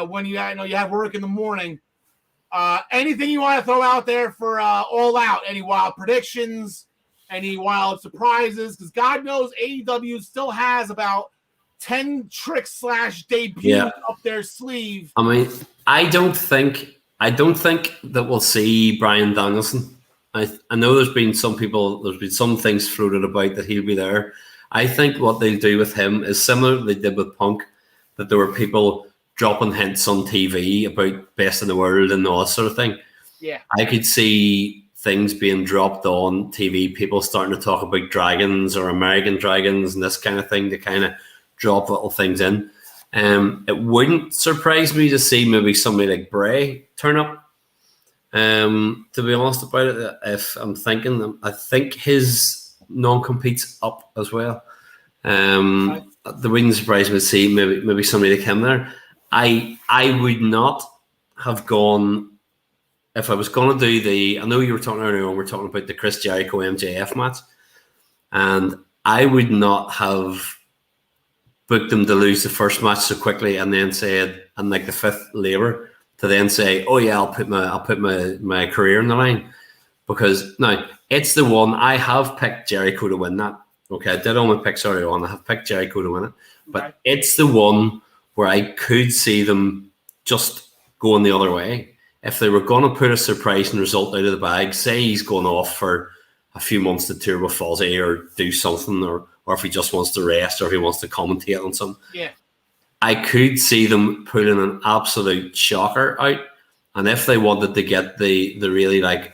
when you have work in the morning. Anything you want to throw out there for All Out? Any wild predictions? Any wild surprises? Because God knows AEW still has about 10 tricks / debuts up their sleeve. I mean, I don't think that we'll see Bryan Danielson. I know there's been some things floated about that he'll be there. I think what they'll do with him is similar to what they did with Punk, that there were people dropping hints on TV about best in the world and all that sort of thing. Yeah. I could see things being dropped on TV, people starting to talk about dragons or American dragons and this kind of thing to kind of drop little things in. It wouldn't surprise me to see maybe somebody like Bray turn up. To be honest about it, if I'm thinking, I think his non-compete's up as well. The wouldn't surprise me to see maybe somebody like him there. I would not have gone if I was going to do I know you were talking earlier on, we're talking about the Chris Jericho MJF match, and I would not have booked them to lose the first match so quickly and then said, and like the fifth labor, to then say, oh yeah, I'll put my career on the line. Because now it's the one I have picked Jericho to win that. Okay, I did all my picks earlier on. I have picked Jericho to win it. But it's the one where I could see them just going the other way. If they were going to put a surprising result out of the bag, say he's going off for a few months to tour with Fozzy or do something, or if he just wants to rest or if he wants to commentate on something. Yeah. I could see them putting an absolute shocker out. And if they wanted to get the really like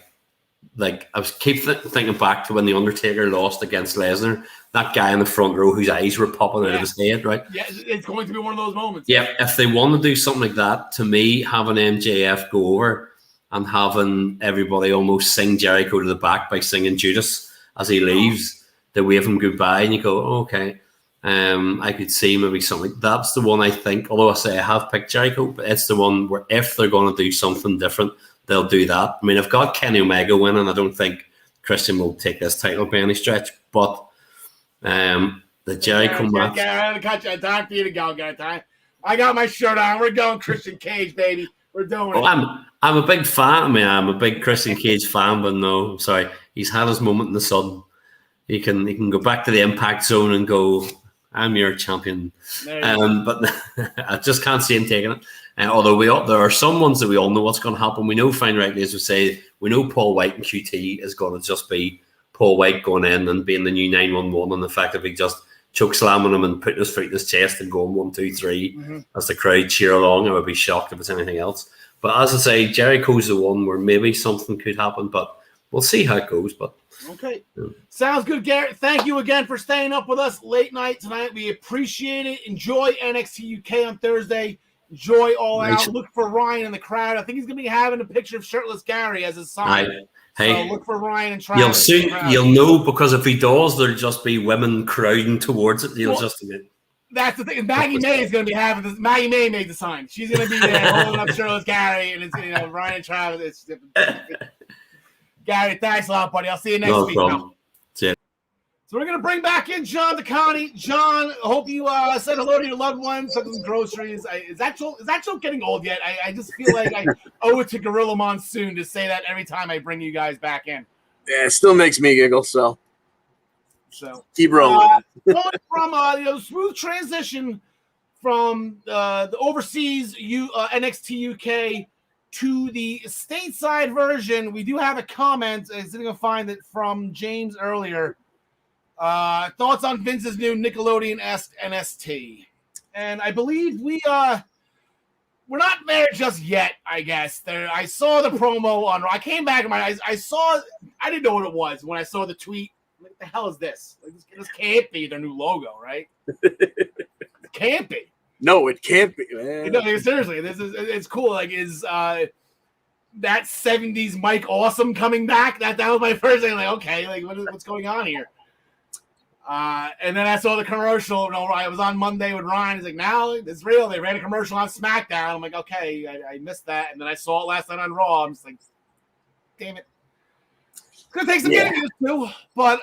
I was thinking back to when The Undertaker lost against Lesnar, that guy in the front row whose eyes were popping out of his head, right? Yeah, it's going to be one of those moments. Yeah, if they want to do something like that, to me, having MJF go over and having everybody almost sing Jericho to the back by singing Judas as he leaves, they wave him goodbye, and you go, oh, okay. I could see maybe something. That's the one I think, although I say I have picked Jericho, but it's the one where if they're going to do something different, they'll do that. I mean, I've got Kenny Omega winning. I don't think Christian will take this title by any stretch, but The Jericho match. I'm gonna cut you. Time for you to go, guys. I got my shirt on. We're going Christian Cage, baby. We're doing it. I'm a big fan. I mean, I'm a big Christian Cage fan, but no, I'm sorry. He's had his moment in the sun. He can go back to the Impact Zone and go, I'm your champion. But I just can't see him taking it. Although there are some ones that we all know what's going to happen. We know fine rightly, as we say, we know Paul White and QT is going to just be Paul White going in and being the new 911 and effectively just choke slamming him and putting his foot in his chest and going 1, 2, 3 as the crowd cheer along. I would be shocked if it's anything else. But as I say, Jericho's the one where maybe something could happen, but we'll see how it goes. But okay. Sounds good, Garrett. Thank you again for staying up with us late night tonight. We appreciate it. Enjoy NXT UK on Thursday. Enjoy All Out. Look for Ryan in the crowd. I think he's going to be having a picture of shirtless Gary as his sign. Hey, so look for Ryan and Travis. You'll know, because if he does, there'll just be women crowding towards it. That's the thing. Maggie May is going to be having this. Maggie May made the sign. She's going to be there holding up shirtless Gary, and it's Ryan and Travis. Gary, thanks a lot, buddy. I'll see you next week. So we're going to bring back in John DeConnie. John, I hope you said hello to your loved ones, took some groceries. Is that joke getting old yet? I just feel like I owe it to Gorilla Monsoon to say that every time I bring you guys back in. Yeah, it still makes me giggle, so keep rolling. Going from smooth transition from the overseas NXT UK to the stateside version, we do have a comment. I was going to find it from James earlier. Thoughts on Vince's new Nickelodeon-esque NXT, and I believe we're not there just yet. I guess I saw the promo on. I came back and I didn't know what it was when I saw the tweet. What the hell is this? This can't be their new logo, right? It can't be. No, it can't be, man. No, seriously, it's cool. Like, is that 70s Mike Awesome coming back? That was my first thing. Like, okay, like what's going on here? And then I saw the commercial. I was on Monday with Ryan. He's like, now it's real. They ran a commercial on SmackDown. I'm like, okay, I missed that. And then I saw it last night on Raw. I'm just like, damn it. It's going to take some getting used to. But,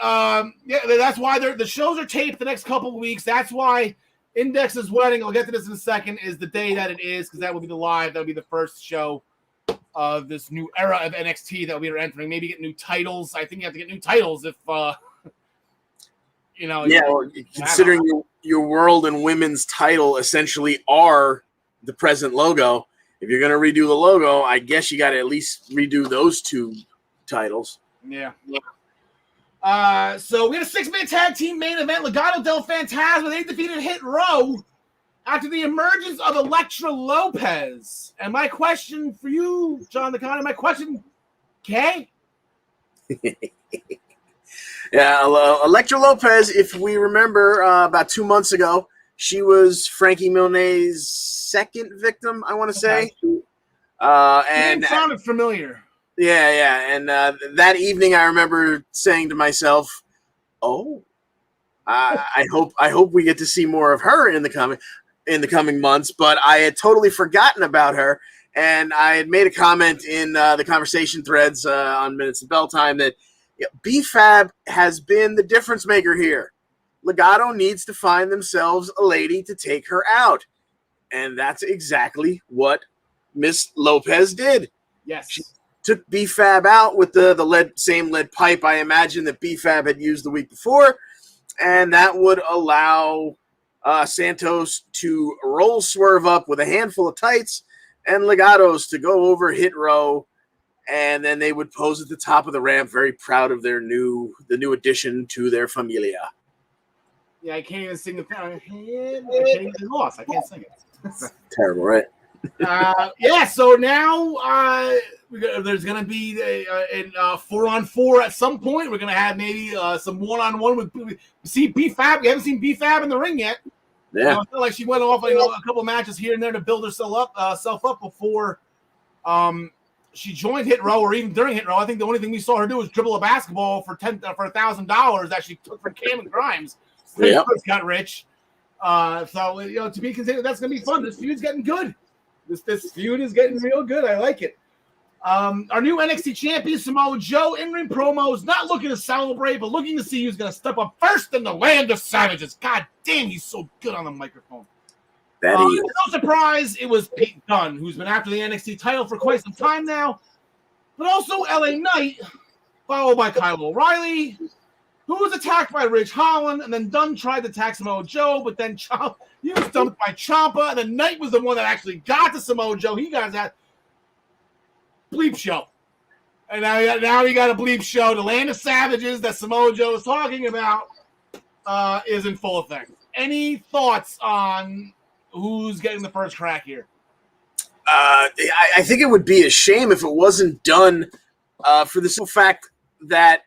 that's why the shows are taped the next couple of weeks. That's why Index's wedding, I'll get to this in a second, is the day that it is, because that will be the live. That will be the first show of this new era of NXT that we are entering. Maybe get new titles. I think you have to get new titles if considering your world and women's title essentially are the present logo, if you're going to redo the logo, I guess you got to at least redo those two titles. Yeah. So we had a 6-man tag team main event. Legado del Fantasma, they defeated Hit Row after the emergence of Elektra Lopez. And my question for you, John DeConnie, okay? Yeah, Elektra Lopez, if we remember about 2 months ago, she was Frankie Milne's second victim, I want to say. And it sounded familiar. Yeah. And that evening, I remember saying to myself, I hope we get to see more of her in the coming months. But I had totally forgotten about her. And I had made a comment in the conversation threads on Minutes of Bell Time that B-Fab has been the difference maker here. Legado needs to find themselves a lady to take her out. And that's exactly what Miss Lopez did. Yes. She took B-Fab out with the same lead pipe, I imagine, that B-Fab had used the week before. And that would allow Santos to roll Swerve up with a handful of tights and Legados to go over Hit Row. And then they would pose at the top of the ramp, very proud of the new addition to their familia. Yeah, I can't even sing the I can't sing it. Terrible, right? So now there's going to be in 4-on-4 at some point. We're going to have maybe some 1-on-1 with B-Fab. We haven't seen B-Fab in the ring yet. Yeah, I feel like she went off a couple matches here and there to build herself up before she joined Hit Row, or even during Hit Row. I think the only thing we saw her do was dribble a basketball for $1,000 that she took from Cameron Grimes. Got rich. To be considered, that's going to be fun. This feud's getting good. This feud is getting real good. I like it. Our new NXT champion, Samoa Joe, in-ring promos, not looking to celebrate, but looking to see who's going to step up first in the land of savages. God damn, he's so good on the microphone. No surprise, it was Pete Dunne, who's been after the NXT title for quite some time now, but also LA Knight, followed by Kyle O'Reilly, who was attacked by Ridge Holland, and then Dunne tried to attack Samoa Joe, but then he was dumped by Ciampa, and then Knight was the one that actually got to Samoa Joe. He got that bleep show. And now he got a bleep show. The land of savages that Samoa Joe is talking about is in full effect. Any thoughts on who's getting the first crack here? I think it would be a shame if it wasn't done for the simple fact that,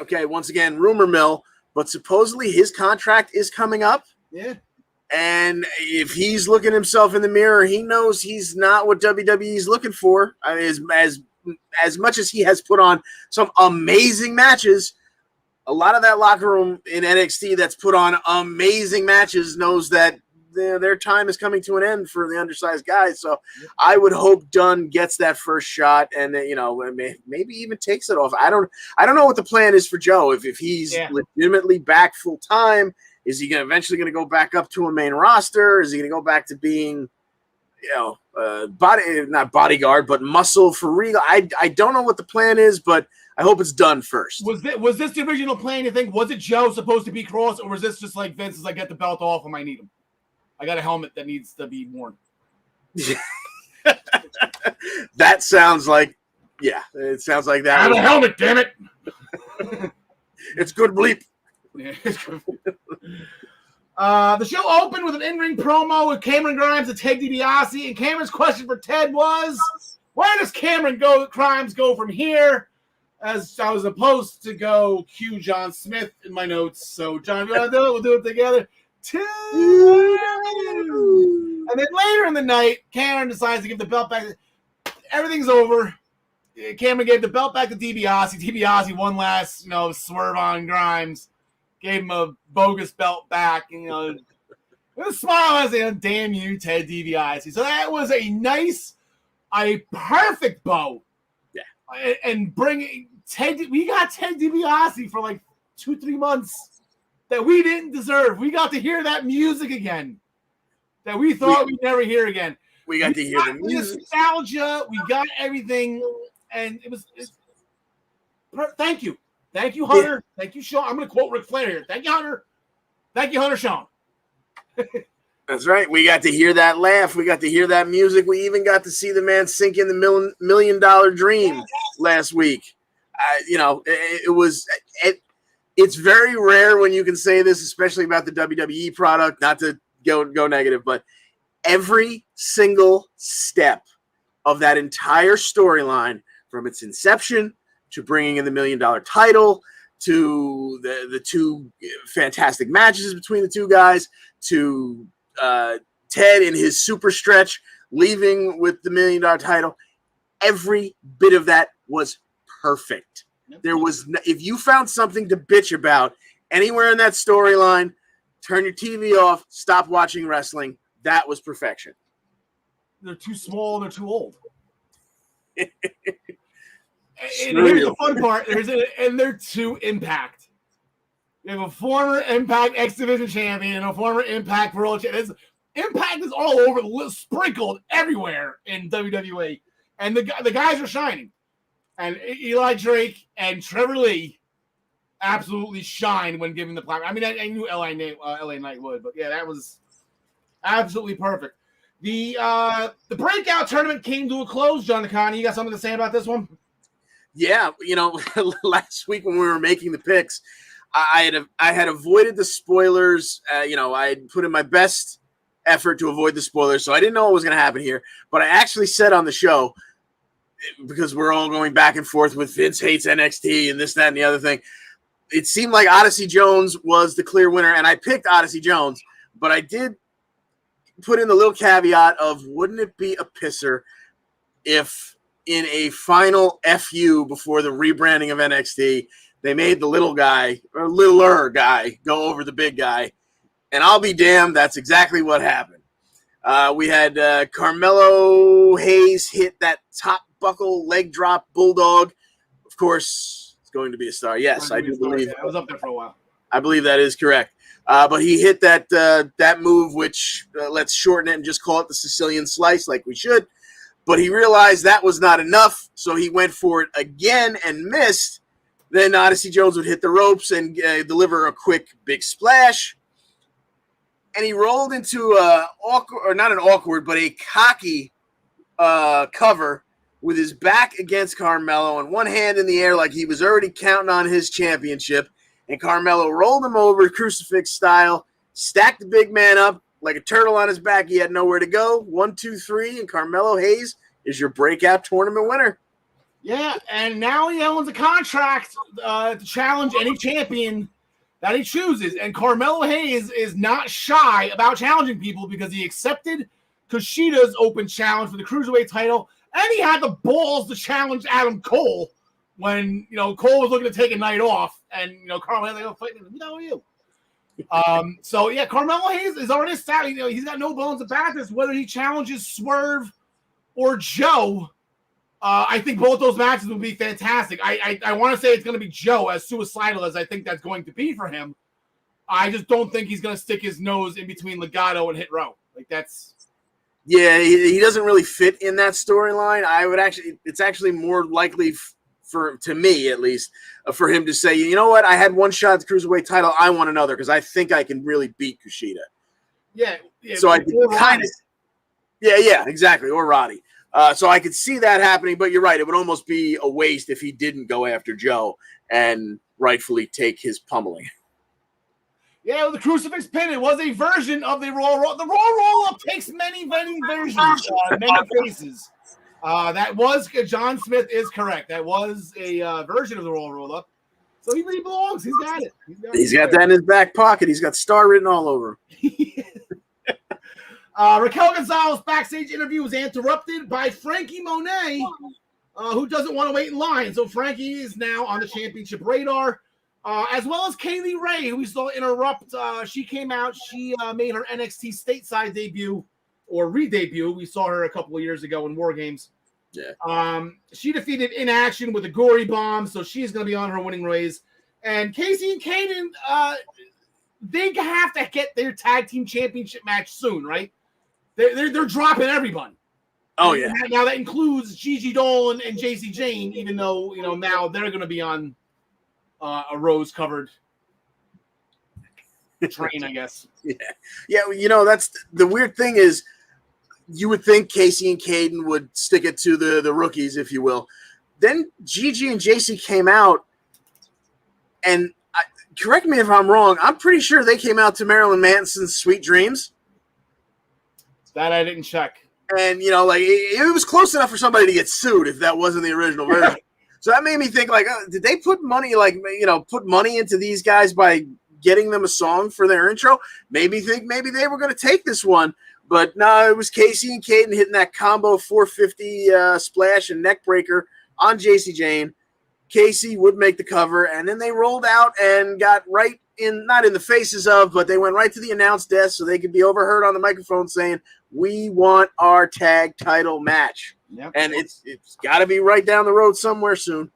okay, once again, rumor mill, but supposedly his contract is coming up. Yeah. And if he's looking himself in the mirror, he knows he's not what WWE's looking for. I mean, as much as he has put on some amazing matches, a lot of that locker room in NXT that's put on amazing matches knows that their time is coming to an end for the undersized guys. So I would hope Dunne gets that first shot and maybe even takes it off. I don't know what the plan is for Joe. If he's legitimately back full time, is he eventually going to go back up to a main roster? Is he going to go back to being, not bodyguard, but muscle for Regal? I don't know what the plan is, but I hope it's done first. Was this the original plan, you think? Was it Joe supposed to be Cross, or was this just like Vince is like, get the belt off him, I need him? I got a helmet that needs to be worn. That sounds like, it sounds like that. I have a helmet, damn it. It's good bleep. The show opened with an in-ring promo with Cameron Grimes and Ted DiBiase, and Cameron's question for Ted was, where does Grimes go from here? As I was supposed to go cue John Smith in my notes. So, John, you want to do it? We'll do it together. And then later in the night, Cameron decides to give the belt back. Everything's over. Cameron gave the belt back to DiBiase. DiBiase one last, swerve on Grimes. Gave him a bogus belt back. With a smile, I said, damn you, Ted DiBiase. So that was a perfect bow. Yeah. And bringing Ted, we got Ted DiBiase for like 2-3 months that we didn't deserve. We got to hear that music again that we thought we'd never hear again. We got to hear the music. Nostalgia. We got everything. And thank you. Thank you, Hunter. Yeah. Thank you, Sean. I'm going to quote Ric Flair here. Thank you, Hunter. Thank you, Hunter Sean. That's right. We got to hear that laugh. We got to hear that music. We even got to see the man sink in the $1 million dream last week. It's very rare when you can say this, especially about the WWE product, not to go negative, but every single step of that entire storyline, from its inception to bringing in the $1 million title, to the two fantastic matches between the two guys, to Ted in his super stretch, leaving with the $1 million title, every bit of that was perfect. There was, if you found something to bitch about anywhere in that storyline, turn your TV off, stop watching wrestling. That was perfection. They're too small, they're too old. And here's the fun part. And they're too Impact. You have a former Impact X Division champion and a former Impact World champion. Impact is all over, sprinkled everywhere in WWE. And the guys are shining. And Eli Drake and Trevor Lee absolutely shine when given the platform. I mean, I knew LA Knight would, but yeah, that was absolutely perfect. The breakout tournament came to a close, John Connie. You got something to say about this one? Yeah, last week when we were making the picks, I had avoided the spoilers. I had put in my best effort to avoid the spoilers, so I didn't know what was going to happen here. But I actually said on the show, because we're all going back and forth with Vince hates NXT and this, that, and the other thing, it seemed like Odyssey Jones was the clear winner, and I picked Odyssey Jones, but I did put in the little caveat of, wouldn't it be a pisser if in a final FU before the rebranding of NXT, they made the little guy, or littler guy, go over the big guy, and I'll be damned, that's exactly what happened. We had Carmelo Hayes hit that top buckle leg drop bulldog. Of course, it's going to be a star. Yes, I do believe. I was up there for a while. I believe that is correct. But he hit that move, which let's shorten it and just call it the Sicilian slice, like we should. But he realized that was not enough, so he went for it again and missed. Then Odyssey Jones would hit the ropes and deliver a quick big splash. And he rolled into not an awkward, but a cocky cover with his back against Carmelo and one hand in the air like he was already counting on his championship. And Carmelo rolled him over crucifix style, stacked the big man up like a turtle on his back. He had nowhere to go. 1, 2, 3, and Carmelo Hayes is your breakout tournament winner. Yeah, and now he owns a contract to challenge any champion that he chooses. And Carmelo Hayes is not shy about challenging people because he accepted Kushida's open challenge for the Cruiserweight title, and he had the balls to challenge Adam Cole when, Cole was looking to take a night off, and, Carmelo Hayes fighting him. Who are you? So, yeah, Carmelo Hayes is already established. He's got no bones about this, whether he challenges Swerve or Joe. I think both those matches will be fantastic. I want to say it's going to be Joe, as suicidal as I think that's going to be for him. I just don't think he's going to stick his nose in between Legato and Hit Row. Yeah, he doesn't really fit in that storyline. It's actually more likely to me at least, for him to say, you know what, I had one shot at the Cruiserweight title, I want another because I think I can really beat Kushida. Yeah. So I kind of, yeah, exactly, or Roddy. So I could see that happening, but you're right. It would almost be a waste if he didn't go after Joe and rightfully take his pummeling. Yeah, the crucifix pin. It was a version of the Raw Roll. The Raw Roll-Up takes many, many versions, many faces. That was John Smith is correct. That was a version of the Raw Roll-Up. So he belongs. He's got it. He's got that in his back pocket. He's got star written all over him. Raquel Gonzalez backstage interview was interrupted by Frankie Monet, who doesn't want to wait in line. So Frankie is now on the championship radar, as well as Kaylee Ray, who we saw interrupt. She came out. She made her NXT stateside debut or re-debut. We saw her a couple of years ago in War Games. Yeah. She defeated In Action with a gory bomb, so she's going to be on her winning ways. And Casey and Kaden, they have to get their tag team championship match soon, right? They're dropping everyone. Oh yeah. Now that includes Gigi Dolan and JC Jane, even though now they're going to be on a rose-covered train, I guess. Yeah. That's the weird thing is, you would think Casey and Kaden would stick it to the rookies, if you will. Then Gigi and JC came out, and correct me if I'm wrong, I'm pretty sure they came out to Marilyn Manson's Sweet Dreams. That I didn't check. And, it was close enough for somebody to get sued if that wasn't the original version. So that made me think, did they put money, put money into these guys by getting them a song for their intro? Maybe they were going to take this one. But no, it was Casey and Kaden hitting that combo 450 splash and neck breaker on JC Jane. Casey would make the cover, and then they rolled out and got right in, not in the faces of, but they went right to the announce desk so they could be overheard on the microphone saying, "We want our tag title match." Yep. And it's got to be right down the road somewhere soon.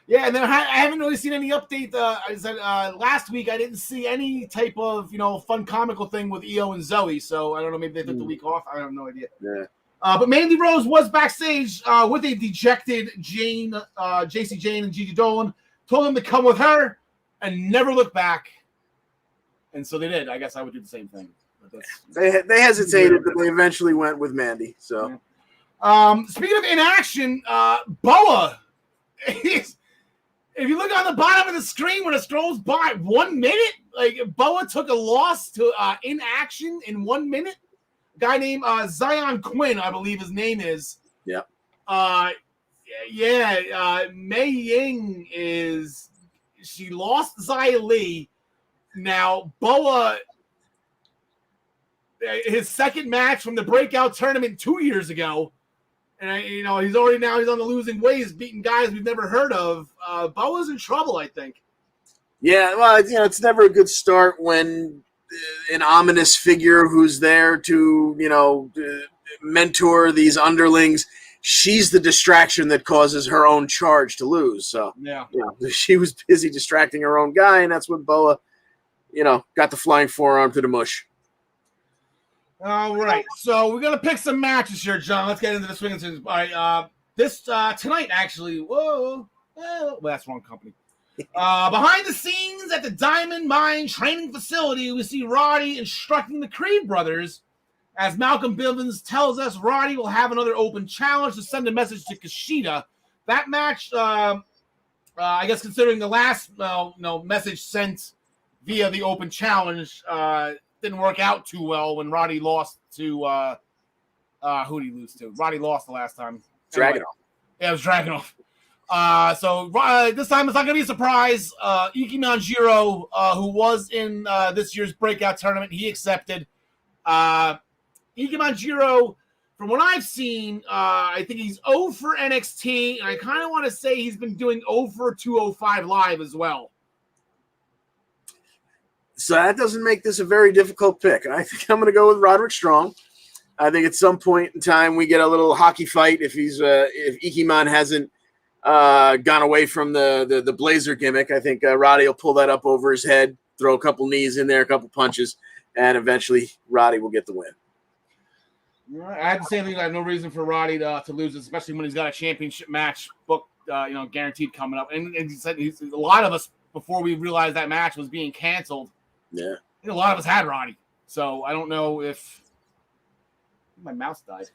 Yeah, and then I haven't really seen any update. I said last week I didn't see any type of fun comical thing with Io and Zoe, so I don't know, maybe they took the week off. I have no idea. Yeah. But Mandy Rose was backstage with a dejected Jane, JC Jane, and Gigi Dolan. Told them to come with her and never look back. And so they did. I guess I would do the same thing. But they hesitated, but they eventually went with Mandy. So, speaking of inaction, Boa. If you look on the bottom of the screen when it scrolls by, 1 minute, Boa took a loss to inaction in 1 minute. A guy named Zion Quinn, I believe his name is. Yeah. Mei Ying she lost Xia Li. Now, Boa, his second match from the breakout tournament 2 years ago. And, he's on the losing ways, beating guys we've never heard of. Boa's in trouble, I think. Yeah, well, it's never a good start when an ominous figure who's there to, mentor these underlings. She's the distraction that causes her own charge to lose. So, she was busy distracting her own guy, and that's when Boa, got the flying forearm to the mush. All right, so we're gonna pick some matches here, John. Let's get into the swing and things. All right, this tonight actually. Whoa, well, that's the wrong company. Behind the scenes at the Diamond Mine training facility, we see Roddy instructing the Creed brothers. As Malcolm Bivens tells us, Roddy will have another open challenge to send a message to Kushida. That match, I guess, considering the last message sent via the open challenge, didn't work out too well when Roddy lost to who did he lose to? Roddy lost the last time. Dragunov. Yeah, it was Dragunov. So this time it's not going to be a surprise. Iki Manjiro, who was in this year's breakout tournament, he accepted. Iki Manjiro, from what I've seen, I think he's 0 for NXT, and I kind of want to say he's been doing 0 for 205 Live as well. So that doesn't make this a very difficult pick. I think I'm going to go with Roderick Strong. I think at some point in time we get a little hockey fight if Ikiman hasn't gone away from the Blazer gimmick. I think Roddy will pull that up over his head, throw a couple knees in there, a couple punches, and eventually Roddy will get the win. I had the same thing. I have no reason for Roddy to lose, especially when he's got a championship match booked, guaranteed coming up. And he said a lot of us, before we realized that match was being canceled, a lot of us had Roddy. So I don't know if my mouse died.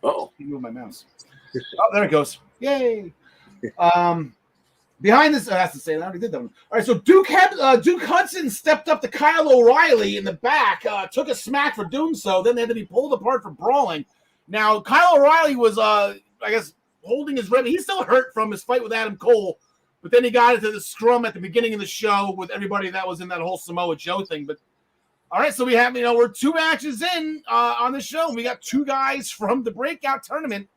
Uh-oh. He moved my mouse. Oh, there it goes. Yay. Behind this, I have to say, I already did that one. All right, so Duke Hudson stepped up to Kyle O'Reilly in the back, took a smack for doing so. Then they had to be pulled apart for brawling. Now, Kyle O'Reilly was, I guess, holding his rep. He's still hurt from his fight with Adam Cole, but then he got into the scrum at the beginning of the show with everybody that was in that whole Samoa Joe thing. But all right, so we have, we're 2 matches in on the show. We got 2 guys from the breakout tournament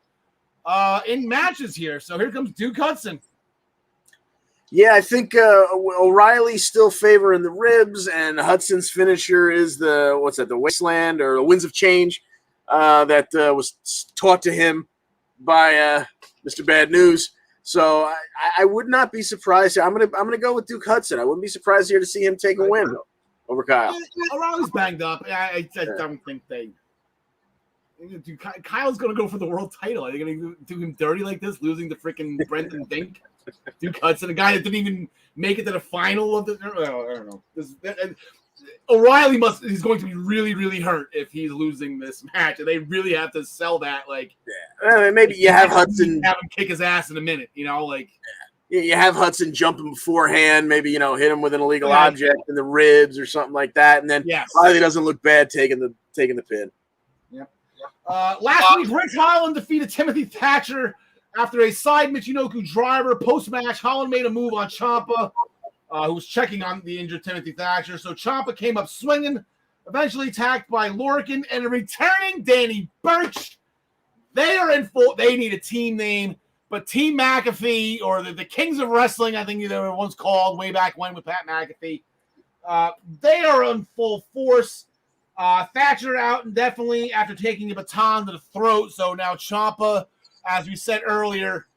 in matches here. So here comes Duke Hudson. Yeah, I think O'Reilly's still favoring the ribs, and Hudson's finisher is the Wasteland or the Winds of Change that was taught to him by Mr. Bad News. So I would not be surprised. I'm gonna go with Duke Hudson. I wouldn't be surprised here to see him take a win over Kyle. O'Reilly's banged up. I don't think they. Dude, Kyle's gonna go for the world title. Are they gonna do him dirty like this, losing to freaking Brenton Dink? Duke Hudson, a guy that didn't even make it to the final of the. I don't know. O'Reilly he's going to be really, really hurt if he's losing this match, and they really have to sell that. Like, maybe you have Hudson have him kick his ass in a minute. You have Hudson jumping beforehand. Maybe hit him with an illegal object in the ribs or something like that, and then Riley doesn't look bad taking the pin. Yep. Last week, Rick Holland defeated Timothy Thatcher after a side Michinoku driver. Post-match, Holland made a move on Ciampa, who was checking on the injured Timothy Thatcher. So Ciampa came up swinging, eventually attacked by Lorcan and a returning Danny Burch. They are in full. They need a team name, but Team McAfee, or the Kings of Wrestling, I think they were once called way back when with Pat McAfee. They are in full force. Thatcher out indefinitely after taking a baton to the throat. So now Ciampa, as we said earlier,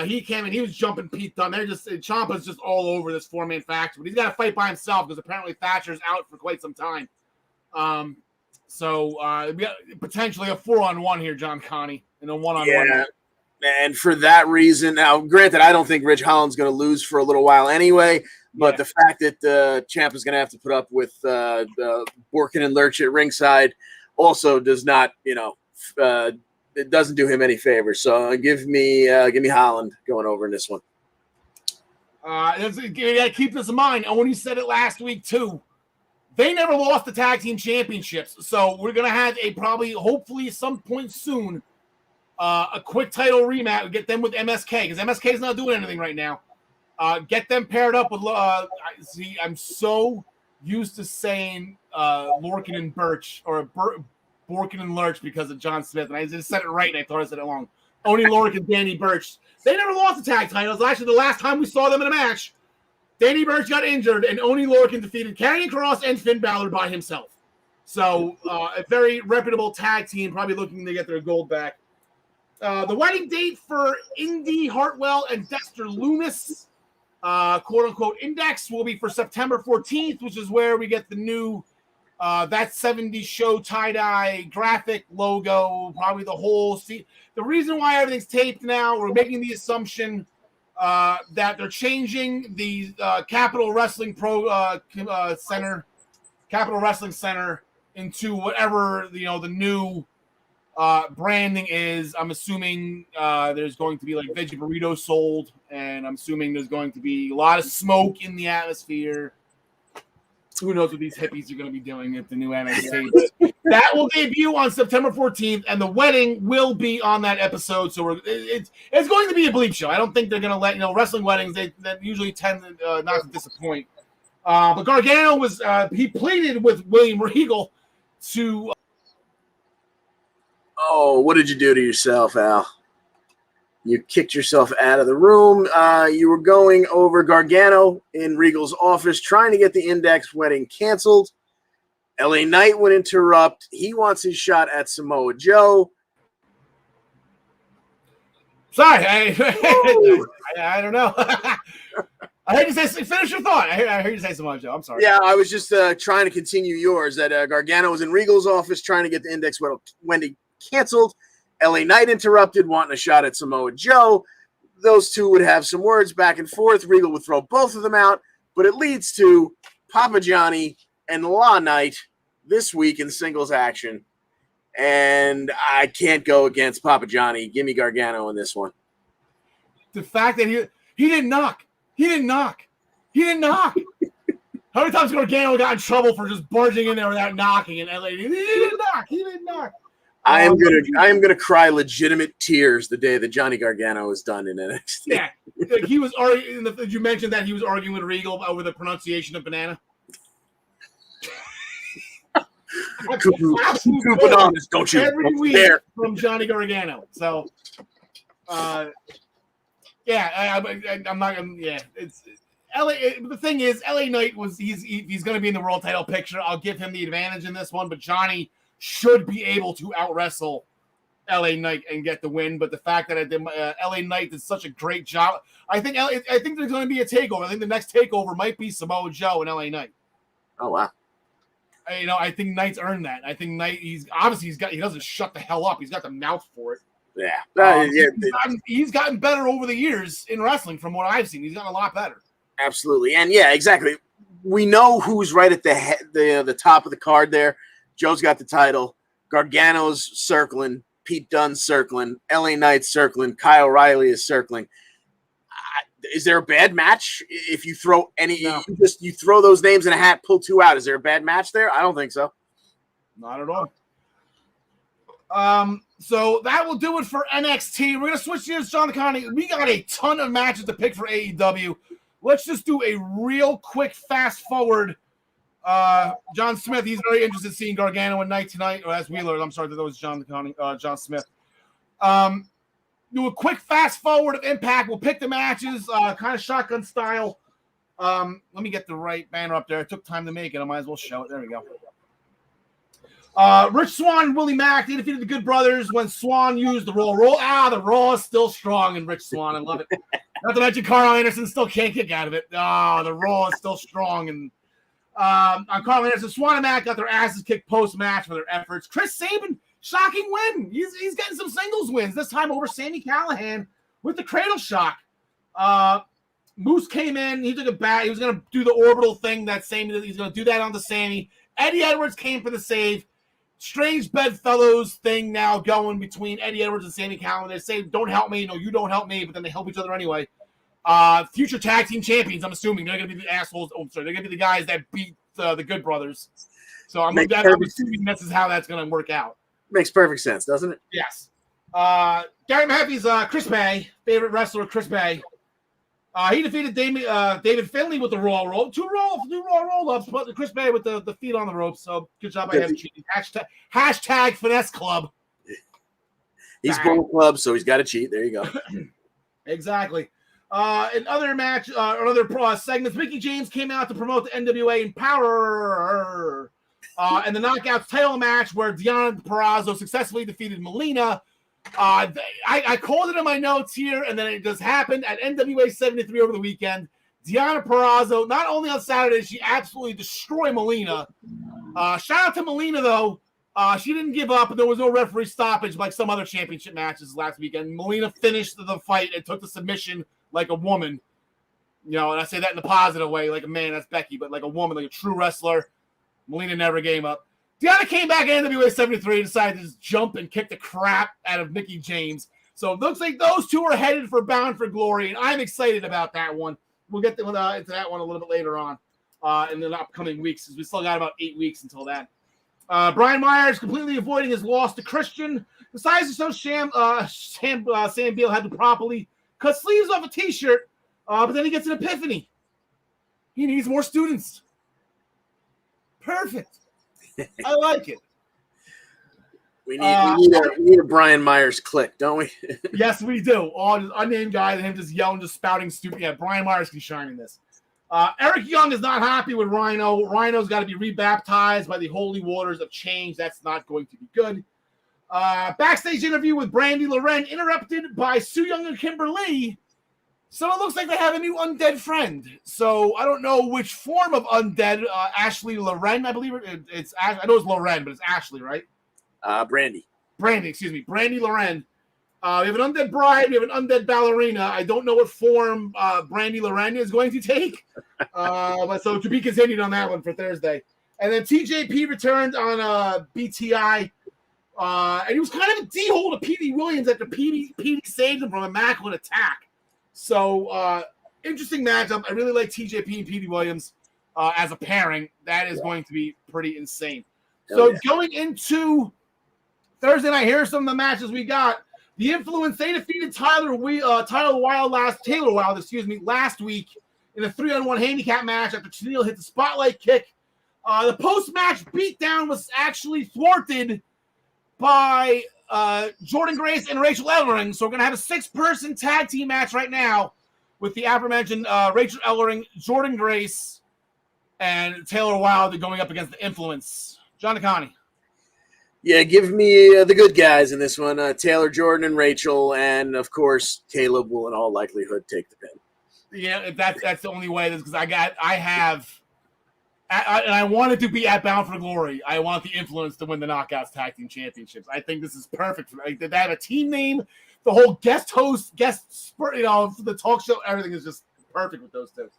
he came and he was jumping Pete Dunne. Ciampa's just all over this 4-man faction, but he's got to fight by himself because apparently Thatcher's out for quite some time. So we got potentially a 4-on-1 here, John Connie, and a 1-on-1. Yeah, and for that reason, now granted, I don't think Rich Holland's going to lose for a little while anyway. But the fact that Ciampa is going to have to put up with Borkin and Lurch at ringside also does not, it doesn't do him any favors. So give me Holland going over in this one. You got to keep this in mind. And when you said it last week too, they never lost the tag team championships. So we're going to have hopefully some point soon, a quick title rematch. We get them with MSK because MSK is not doing anything right now. Get them paired up with. See, I'm so used to saying Lorcan and Birch or Borkin and Lurch because of John Smith, and I just said it right, and I thought I said it wrong. Only Lorcan and Danny Burch. They never lost the tag titles. Actually, the last time we saw them in a match, Danny Burch got injured, and Oney Lorcan defeated Karrion Kross and Finn Balor by himself. So a very reputable tag team, probably looking to get their gold back. The wedding date for Indy Hartwell and Dexter Lumis, quote-unquote index, will be for September 14th, which is where we get the new That 70s Show tie-dye graphic logo, probably the whole scene. The reason why everything's taped now, we're making the assumption that they're changing the Capital Wrestling Center into whatever the new branding is. I'm assuming there's going to be like veggie burritos sold, and I'm assuming there's going to be a lot of smoke in the atmosphere. Who knows what these hippies are going to be doing at the new NXT? But that will debut on September 14th, and the wedding will be on that episode. So it's going to be a bleep show. I don't think they're going to let wrestling weddings. They usually tend to not to disappoint. But Gargano he pleaded with William Regal to. Oh, what did you do to yourself, Al? You kicked yourself out of the room. You were going over Gargano in Regal's office trying to get the Index wedding canceled. LA Knight would interrupt. He wants his shot at Samoa Joe. Sorry, I don't know. I heard you say, finish your thought. I heard you say Samoa Joe. I'm sorry. Yeah, I was just trying to continue yours. That Gargano was in Regal's office trying to get the Index wedding canceled. LA Knight interrupted, wanting a shot at Samoa Joe. Those two would have some words back and forth. Regal would throw both of them out, but it leads to Papa Johnny and La Knight this week in singles action. And I can't go against Papa Johnny. Give me Gargano in this one. The fact that he didn't knock. He didn't knock. How many times Gargano got in trouble for just barging in there without knocking in LA? He didn't knock. I am gonna cry legitimate tears the day that Johnny Gargano is done in NXT. Yeah, like he was arguing. Did you mention that he was arguing with Regal over the pronunciation of banana? Two bananas, don't you? Every week from Johnny Gargano. So, I'm not gonna. Yeah, it's LA. The thing is, LA Knight he's going to be in the world title picture. I'll give him the advantage in this one, but Johnny should be able to out-wrestle LA Knight and get the win. But the fact that LA Knight did such a great job, I think there's going to be a takeover. I think the next takeover might be Samoa Joe and LA Knight. Oh wow! I think Knight's earned that. I think Knight he doesn't shut the hell up. He's got the mouth for it. Yeah, he's gotten better over the years in wrestling. From what I've seen, he's gotten a lot better. Absolutely, and yeah, exactly. We know who's right at the top of the card there. Joe's got the title. Gargano's circling. Pete Dunne's circling. LA Knight's circling. Kyle O'Reilly is circling. Is there a bad match if you throw any? No. You throw those names in a hat, pull two out. Is there a bad match there? I don't think so. Not at all. So that will do it for NXT. We're gonna switch gears, John Connie. We got a ton of matches to pick for AEW. Let's just do a real quick fast forward. John Smith, he's very interested in seeing Gargano and Knight tonight. Or as Wheeler, I'm sorry, that was John Smith. Do a quick fast forward of Impact. We'll pick the matches, kind of shotgun style. Let me get the right banner up there. It took time to make it. I might as well show it. There we go. Rich Swann and Willie Mack, they defeated the Good Brothers when Swann used the roll. The Raw is still strong in Rich Swann. I love it. Not to mention Carl Anderson still can't kick out of it. The Raw is still strong. And on Carl Anderson, Swann and Mack got their asses kicked post-match for their efforts. Chris Sabin, shocking win. He's getting some singles wins, this time over Sami Callihan with the cradle shock. Moose came in. He took a bat. He was going to do the orbital thing that Sami did. He's going to do that on the Sami. Eddie Edwards came for the save. Strange bedfellows thing now going between Eddie Edwards and Sami Callihan. They say, don't help me. No, you don't help me. But then they help each other anyway. Future tag team champions, I'm assuming. They're going to be the assholes. Oh, sorry. They're going to be the guys that beat the Good Brothers. So I'm assuming this is how that's going to work out. Makes perfect sense, doesn't it? Yes. Gary Mehaffy's Chris Bay, favorite wrestler, Chris Bay. He defeated David Finlay with the Raw roll. Two Raw roll-ups, but Chris Bay with the feet on the ropes. So good job by him cheating. Hashtag Finesse Club. He's Bullet Club, so he's got to cheat. There you go. Exactly. In other segments, Mickie James came out to promote the NWA Empower and the Knockouts title match where Deonna Purrazzo successfully defeated Melina. I called it in my notes here, and then it just happened at NWA 73 over the weekend. Deonna Purrazzo, not only on Saturday, she absolutely destroyed Melina. Shout out to Melina, though. She didn't give up, and there was no referee stoppage like some other championship matches last weekend. Melina finished the fight and took the submission like a woman. And I say that in a positive way, like a man, that's Becky, but like a woman, like a true wrestler. Melina never gave up. Deonna came back at NWA 73 and decided to just jump and kick the crap out of Mickie James. So it looks like those two are headed for Bound for Glory, and I'm excited about that one. We'll get into that one a little bit later on in the upcoming weeks, because we still got about 8 weeks until that. Brian Myers completely avoiding his loss to Christian. Decides to show Sam Beal had to properly cut sleeves off a T-shirt, but then he gets an epiphany. He needs more students. Perfect. I like it. We need a Brian Myers click, don't we? Yes, we do. All just unnamed guys and him just yelling, just spouting stupid. Yeah, Brian Myers can shine in this. Eric Young is not happy with Rhino. Rhino's got to be rebaptized by the holy waters of change. That's not going to be good. Backstage interview with Brandi Loren interrupted by Su Yung and Kimberly. So it looks like they have a new undead friend. So I don't know which form of undead. Ashley Loren, I believe it's. I know it's Loren, but it's Ashley, right? Brandi, excuse me. Brandi Loren. We have an undead bride. We have an undead ballerina. I don't know what form Brandi Loren is going to take. But so to be continued on that one for Thursday. And then TJP returned on BTI. And he was kind of a D-hole to Petey Williams after Petey saved him from a immaculate attack. So interesting matchup. I really like TJP and Petey Williams as a pairing. That is going to be pretty insane. So going into Thursday night, here are some of the matches we got. The Influence, they defeated Taylor Wilde last week in a 3-on-1 handicap match after Tennille hit the spotlight kick. The post-match beatdown was actually thwarted by Jordan Grace and Rachel Ellering. So we're going to have a 6-person tag team match right now with the aforementioned Rachel Ellering, Jordan Grace, and Taylor Wilde going up against the Influence. John DeConnie. Yeah, give me the good guys in this one. Taylor, Jordan, and Rachel. And, of course, Caleb will in all likelihood take the pin. Yeah, that's the only way. Because I wanted to be at Bound for Glory. I want the Influence to win the Knockouts Tag Team Championships. I think this is perfect. They have a team name. The whole the talk show, everything is just perfect with those two.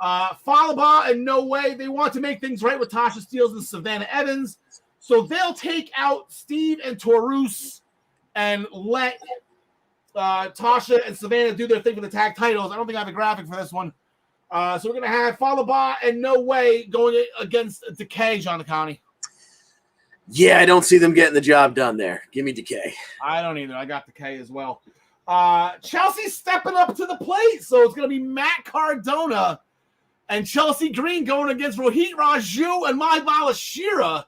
Falaba and No Way, they want to make things right with Tasha Steelz and Savannah Evans. So they'll take out Steve and Taurus and let Tasha and Savannah do their thing for the tag titles. I don't think I have a graphic for this one. So we're going to have Falaba and No Way going against Decay, John DeConnie. Yeah, I don't see them getting the job done there. Give me Decay. I don't either. I got Decay as well. Chelsea's stepping up to the plate. So it's going to be Matt Cardona and Chelsea Green going against Rohit Raju and Maibala Shira.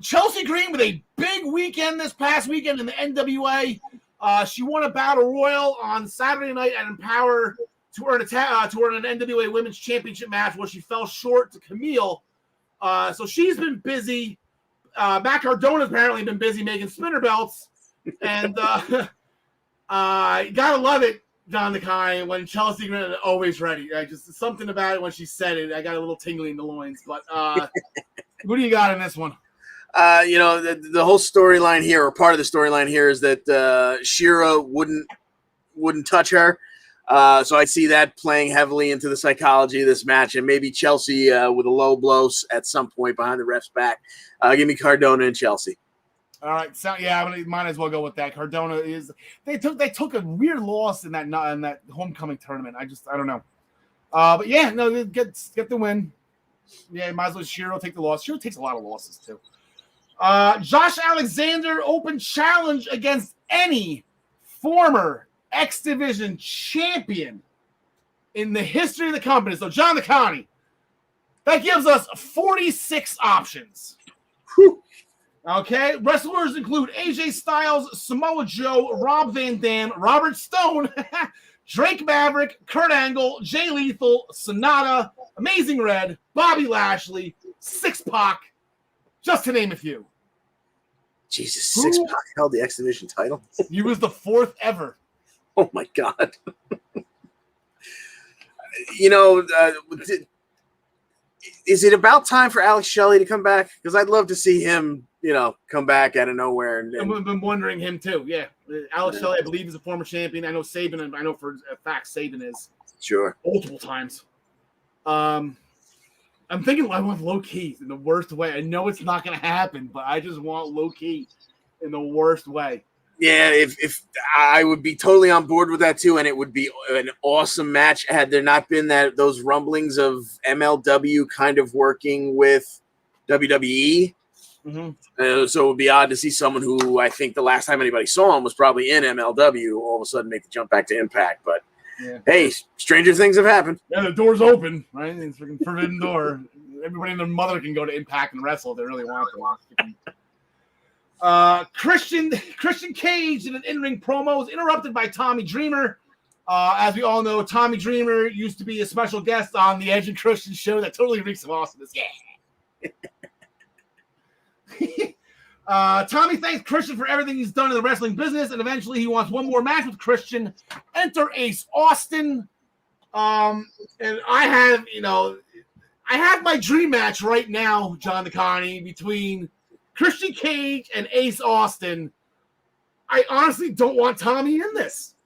Chelsea Green with a big weekend this past weekend in the NWA. She won a battle royal on Saturday night at Empower to earn an NWA Women's Championship match where she fell short to Camille. So she's been busy. Matt Cardona's apparently been busy making spinner belts. And you gotta love it, John DeConnie, when Chelsea Green is always ready. Just something about it when she said it. I got a little tingly in the loins. But what do you got in this one? The whole storyline here, or part of the storyline here, is that Shira wouldn't touch her. So I see that playing heavily into the psychology of this match, and maybe Chelsea with a low blow at some point behind the ref's back. Give me Cardona and Chelsea. All right, so yeah, I might as well go with that. Cardona is they took a weird loss in that homecoming tournament. I don't know. But yeah, no, get the win. Yeah, might as well Shiro take the loss. Shiro takes a lot of losses too. Josh Alexander open challenge against any former X Division champion in the history of the company. So John DeConnie, that gives us 46 options. Whew. Okay, wrestlers include AJ Styles, Samoa Joe, Rob Van Dam, Robert Stone, Drake Maverick, Kurt Angle, Jay Lethal, Sonata, Amazing Red, Bobby Lashley, Six-Pac, just to name a few. Jesus, Six-Pac held the X Division title. He was the 4th ever. Oh my God. You know, is it about time for Alex Shelley to come back? Because I'd love to see him, you know, come back out of nowhere. I've been wondering him too. Yeah, Alex Shelley, I believe, is a former champion. I know Saban. I know for a fact Saban is. Sure. Multiple times. I'm thinking I want low key in the worst way. I know it's not going to happen, but I just want low key in the worst way. Yeah, if I would be totally on board with that too, and it would be an awesome match had there not been those rumblings of MLW kind of working with WWE. Mm-hmm. So it would be odd to see someone who I think the last time anybody saw him was probably in MLW all of a sudden make the jump back to Impact. But hey, stranger things have happened. Yeah, the door's open, right? It's a freaking forbidden door. Everybody and their mother can go to Impact and wrestle if they really want to. Christian Cage in an in-ring promo was interrupted by Tommy Dreamer. As we all know, Tommy Dreamer used to be a special guest on the Edge and Christian show that totally reeks of awesomeness. Yeah. Tommy thanks Christian for everything he's done in the wrestling business, and eventually he wants one more match with Christian. Enter Ace Austin. And I have my dream match right now, John DeConnie, between Christian Cage and Ace Austin. I honestly don't want Tommy in this.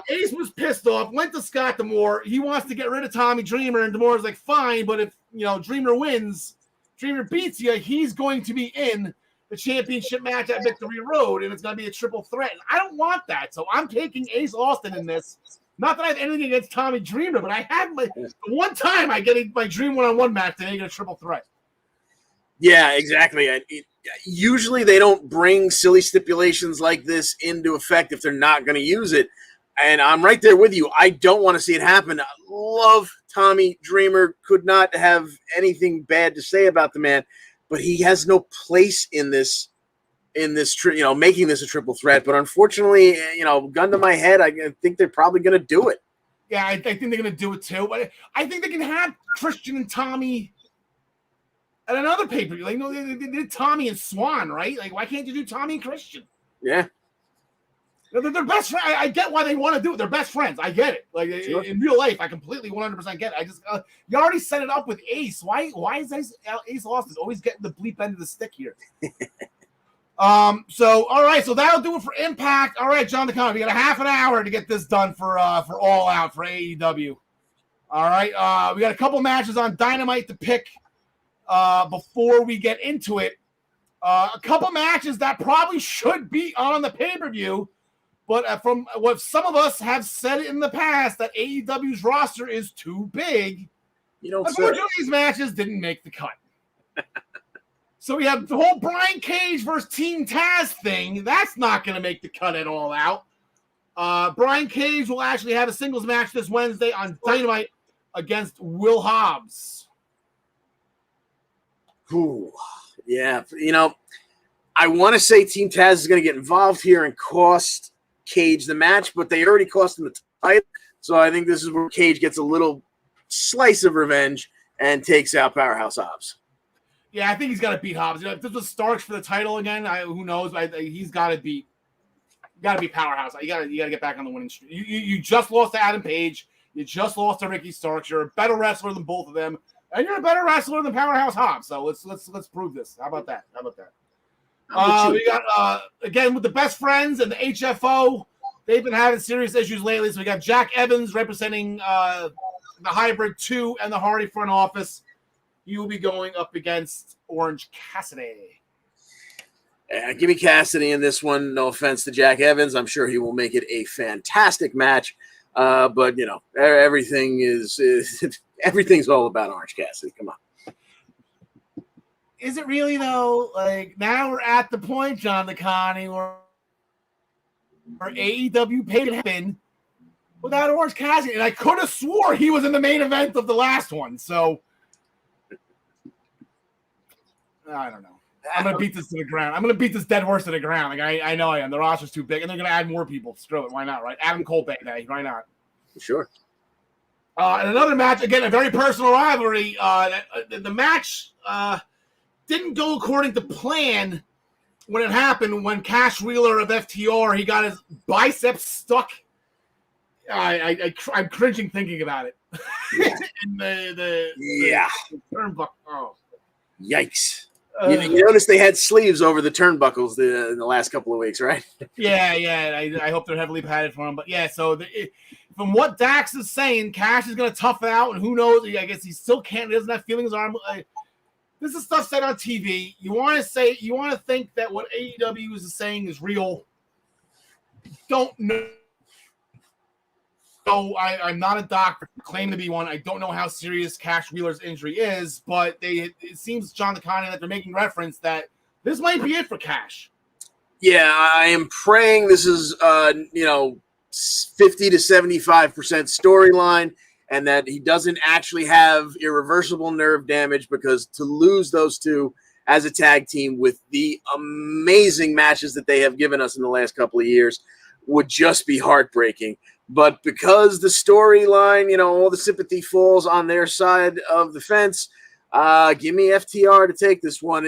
Ace was pissed off, went to Scott D'Amore. He wants to get rid of Tommy Dreamer, and D'Amore's like, fine, but if Dreamer wins, Dreamer beats you, he's going to be in the championship match at Victory Road, and it's going to be a triple threat. And I don't want that, so I'm taking Ace Austin in this. Not that I have anything against Tommy Dreamer, but I have the one time I get my dream one-on-one match, then I get a triple threat. Yeah, exactly. Usually they don't bring silly stipulations like this into effect if they're not going to use it. And I'm right there with you. I don't want to see it happen. I love Tommy Dreamer. Could not have anything bad to say about the man, but he has no place in this, making this a triple threat. But unfortunately, gun to my head, I think they're probably going to do it. Yeah, I think they're going to do it too. But I think they can have Christian and Tommy at another pay-per-view. They did Tommy and Swan, right? Like, why can't you do Tommy and Christian? Yeah. They're best friends. I get why they want to do it. They're best friends. I get it. Like, sure. In real life, I completely 100% get it. I just you already set it up with Ace. Why is Ace Austin always getting the bleep end of the stick here? So all right, so that'll do it for Impact. All right, John DeConnie, we got a half an hour to get this done for All Out for AEW. All right, we got a couple matches on Dynamite to pick before we get into it. A couple matches that probably should be on the pay-per-view, but from what some of us have said in the past, that AEW's roster is too big. Unfortunately, these matches didn't make the cut. So we have the whole Brian Cage versus Team Taz thing. That's not going to make the cut at All Out. Brian Cage will actually have a singles match this Wednesday on Dynamite against Will Hobbs. Ooh, yeah. I want to say Team Taz is going to get involved here and cost Cage the match, but they already cost him the title. So I think this is where Cage gets a little slice of revenge and takes out Powerhouse Hobbs. Yeah, I think he's got to beat Hobbs. If this was Starks for the title again, who knows? He's got to beat. Got to be Powerhouse. You got to get back on the winning streak. You just lost to Adam Page. You just lost to Ricky Starks. You're a better wrestler than both of them, and you're a better wrestler than Powerhouse Hobbs. So let's prove this. How about that? We got again with the Best Friends and the HFO. They've been having serious issues lately. So we got Jack Evans representing the Hybrid 2 and the Hardy front office. He will be going up against Orange Cassidy. Give me Cassidy in this one. No offense to Jack Evans. I'm sure he will make it a fantastic match. But everything's all about Orange Cassidy. Come on. Is it really though? Like now we're at the point, John DeConnie, where AEW paid him without Orange Cassidy, and I could have swore he was in the main event of the last one. So I don't know. I'm gonna beat this to the ground. I'm gonna beat this dead horse to the ground. Like I know I am. The roster's too big, and they're gonna add more people. Screw it. Why not? Right? Adam Cole Day. Why not? Sure. And another match, again, a very personal rivalry. The match didn't go according to plan when it happened. When Cash Wheeler of FTR, he got his biceps stuck. I'm cringing thinking about it. And the turnbuckle. Oh, yikes! You notice they had sleeves over the turnbuckles in the last couple of weeks, right? Yeah. I hope they're heavily padded for him. But yeah, so from what Dax is saying, Cash is going to tough it out, and who knows? I guess he still can't. He doesn't have feelings on him. This is stuff said on TV. You want to think that what AEW is saying is real. Don't know. I'm not a doctor, claim to be one. I don't know how serious Cash Wheeler's injury is, but it seems, John DeConnie, that they're making reference that this might be it for Cash. Yeah, I am praying this is 50 to 75% storyline, and that he doesn't actually have irreversible nerve damage, because to lose those two as a tag team with the amazing matches that they have given us in the last couple of years would just be heartbreaking. But because the storyline, all the sympathy falls on their side of the fence, give me FTR to take this one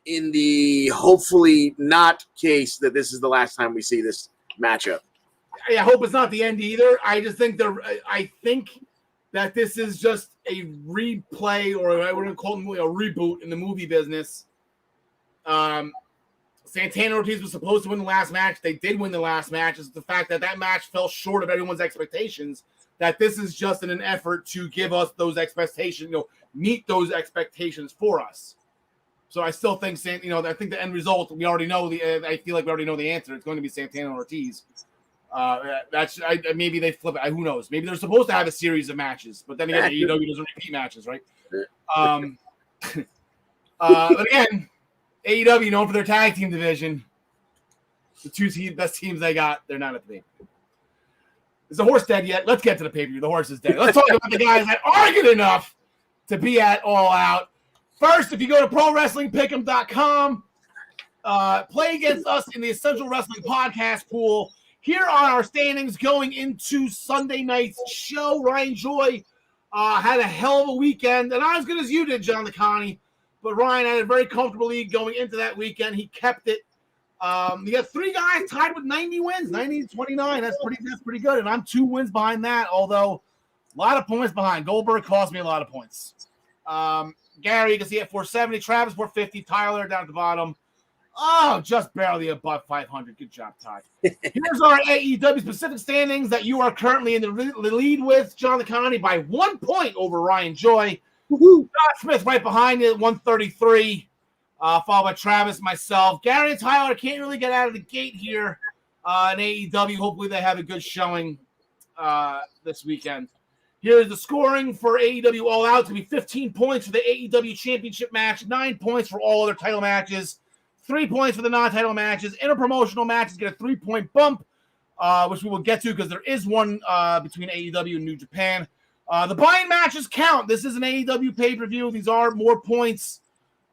in the hopefully not case that this is the last time we see this matchup. I hope it's not the end either. I just think I think that this is just a replay, or I wouldn't call it a reboot in the movie business. Santana Ortiz was supposed to win the last match. They did win the last match. It's the fact that match fell short of everyone's expectations, that this is just in an effort to give us those expectations, meet those expectations for us. So I still think, I think the end result, we already know I feel like we already know the answer. It's going to be Santana Ortiz. Maybe they flip it. Who knows? Maybe they're supposed to have a series of matches, but then again, AEW doesn't repeat matches, right? But again, AEW known for their tag team division. The two best teams they got, they're not at the pay-per-view. Is the horse dead yet? Let's get to the pay-per-view. The horse is dead. Let's talk about the guys that are good enough to be at All Out. First, if you go to ProWrestlingPick'em.com, play against us in the Essential Wrestling Podcast pool. Here are our standings going into Sunday night's show. Ryan Joy had a hell of a weekend, and not as good as you did, John DeConnie. But Ryan had a very comfortable lead going into that weekend. He kept it. You got three guys tied with 90 wins, 90-29. That's pretty good. And I'm 2 wins behind that, although a lot of points behind. Goldberg cost me a lot of points. Gary, you can see at 470. Travis, 450. Tyler down at the bottom. Oh, just barely above 500. Good job, Ty. Here's our AEW specific standings that you are currently in the lead with, John DeConnie, by 1 point over Ryan Joy. John Smith right behind you at 133, followed by Travis, myself. Gary and Tyler can't really get out of the gate here in AEW. Hopefully they have a good showing this weekend. Here's the scoring for AEW All Out. It's going to be 15 points for the AEW Championship match, 9 points for all other title matches, 3 points for the non-title matches. Interpromotional matches get a 3-point bump, which we will get to because there is one between AEW and New Japan. The buy-in matches count. This is an AEW pay-per-view. These are more points.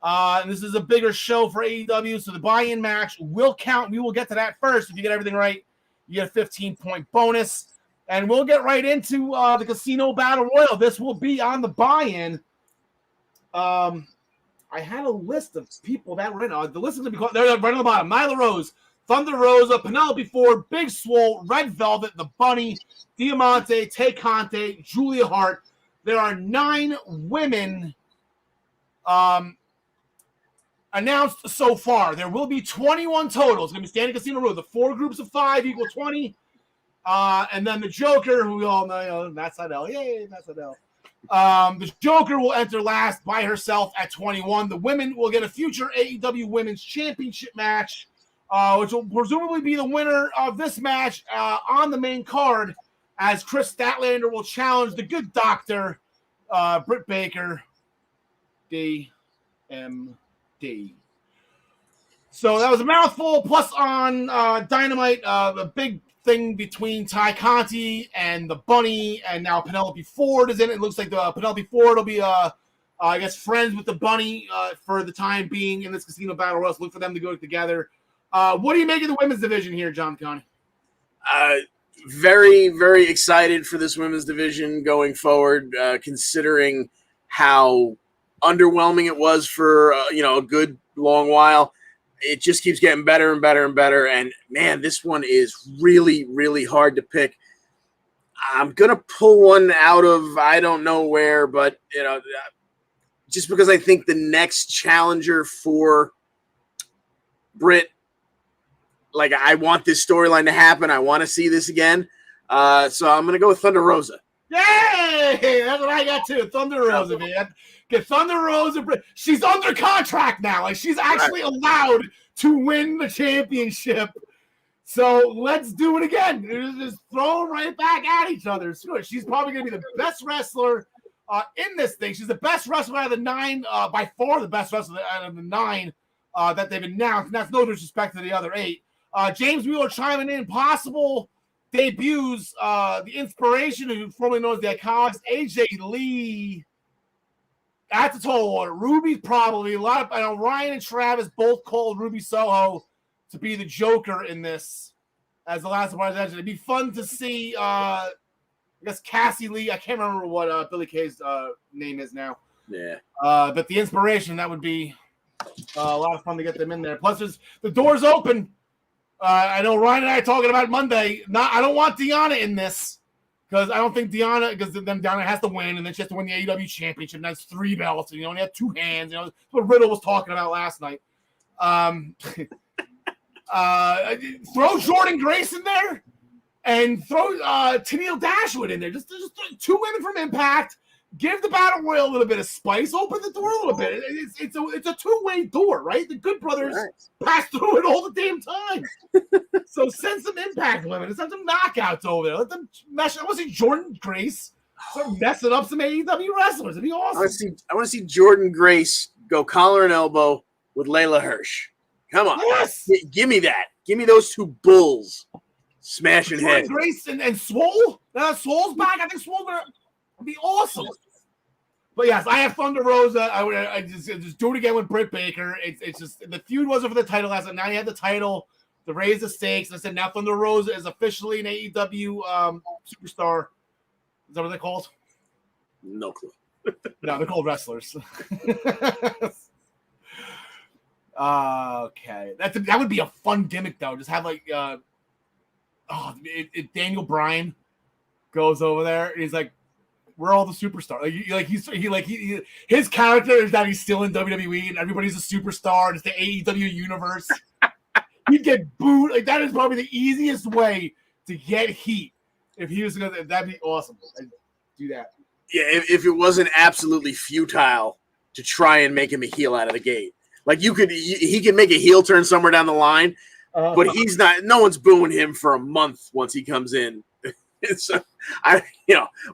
And this is a bigger show for AEW, so the buy-in match will count. We will get to that first. If you get everything right, you get a 15-point bonus. And we'll get right into the Casino Battle Royal. This will be on the buy-in. I had a list of people that were in. The list is going to be called. They're right on the bottom. Nyla Rose, Thunder Rosa, Penelope Ford, Big Swole, Red Velvet, The Bunny, Diamante, Tay Conte, Julia Hart. There are 9 women announced so far. There will be 21 total. It's going to be Standing Casino Road. The 4 groups of 5 equal 20. And then the Joker, who we all know, that's Adelle. Yay, that's Adelle. The Joker will enter last by herself at 21. The women will get a future AEW Women's Championship match, which will presumably be the winner of this match on the main card, as Chris Statlander will challenge the Good Doctor, Britt Baker, DMD. So that was a mouthful. Plus on Dynamite, a big thing between Ty Conti and the Bunny, and now Penelope Ford is in it. It looks like the Penelope Ford will be I guess friends with the bunny for the time being in this casino battle royal. Look for them to go together. What do you make of the women's division here, John Connie? Very, very excited for this women's division going forward, considering how underwhelming it was for a good long while. It just keeps getting better and better and better. And man, this one is really, really hard to pick. I'm gonna pull one out of I don't know where, but just because I think the next challenger for Britt, like I want this storyline to happen. I want to see this again. So I'm gonna go with Thunder Rosa. Yay! That's what I got too. Thunder Rosa, man. Get Thunder Rosa. She's under contract now. Like she's actually allowed to win the championship. So let's do it again. Just throw them right back at each other. She's probably going to be the best wrestler in this thing. She's the best wrestler out of the 9, by far the best wrestler out of the 9 that they've announced. And that's no disrespect to the other 8. James Wheeler chiming in. Possible debuts. The Inspiration, who formerly known as the Iconics. AJ Lee. That's a tall order. Ruby's probably. I know Ryan and Travis both called Ruby Soho to be the Joker in this as the last one. It'd be fun to see, I guess, Cassie Lee. I can't remember what Billy Kay's name is now. Yeah. But the Inspiration, that would be a lot of fun to get them in there. Plus, the door's open. I know Ryan and I are talking about Monday. I don't want Deanna in this because I don't think Deanna has to win, and then she has to win the AEW championship, and that's 3 belts, and you only have 2 hands. That's what Riddle was talking about last night. Throw Jordan Grace in there and throw Tennille Dashwood in there. Just 2 women from Impact. Give the battle royal a little bit of spice. Open the door a little bit. It's a 2-way door, right? The Good Brothers pass through it all the damn time. So send some Impact women. Send some knockouts over there. Let them mesh. I want to see Jordan Grace start messing up some AEW wrestlers. It'd be awesome. I want to see Jordan Grace go collar and elbow with Layla Hirsch. Come on. Yes. Give me that. Give me those 2 bulls smashing heads. Grace and Swole. Swole's back. I think Swole's going to be awesome. But yes, I have Thunder Rosa. I just do it again with Britt Baker. It's just the feud wasn't for the title last time. Now you had the title to raise the stakes. I said now Thunder Rosa is officially an AEW superstar. Is that what they're called? No clue. No, they're called wrestlers. Okay, that would be a fun gimmick though. Just have like Daniel Bryan goes over there and he's like, "We're all the superstars." His character is that he's still in WWE and everybody's a superstar. And it's the AEW universe. He'd get booed. Like that is probably the easiest way to get heat if he was gonna. That'd be awesome. I'd do that. Yeah, if it wasn't absolutely futile to try and make him a heel out of the gate. Like he could make a heel turn somewhere down the line, but he's not. No one's booing him for a month once he comes in. So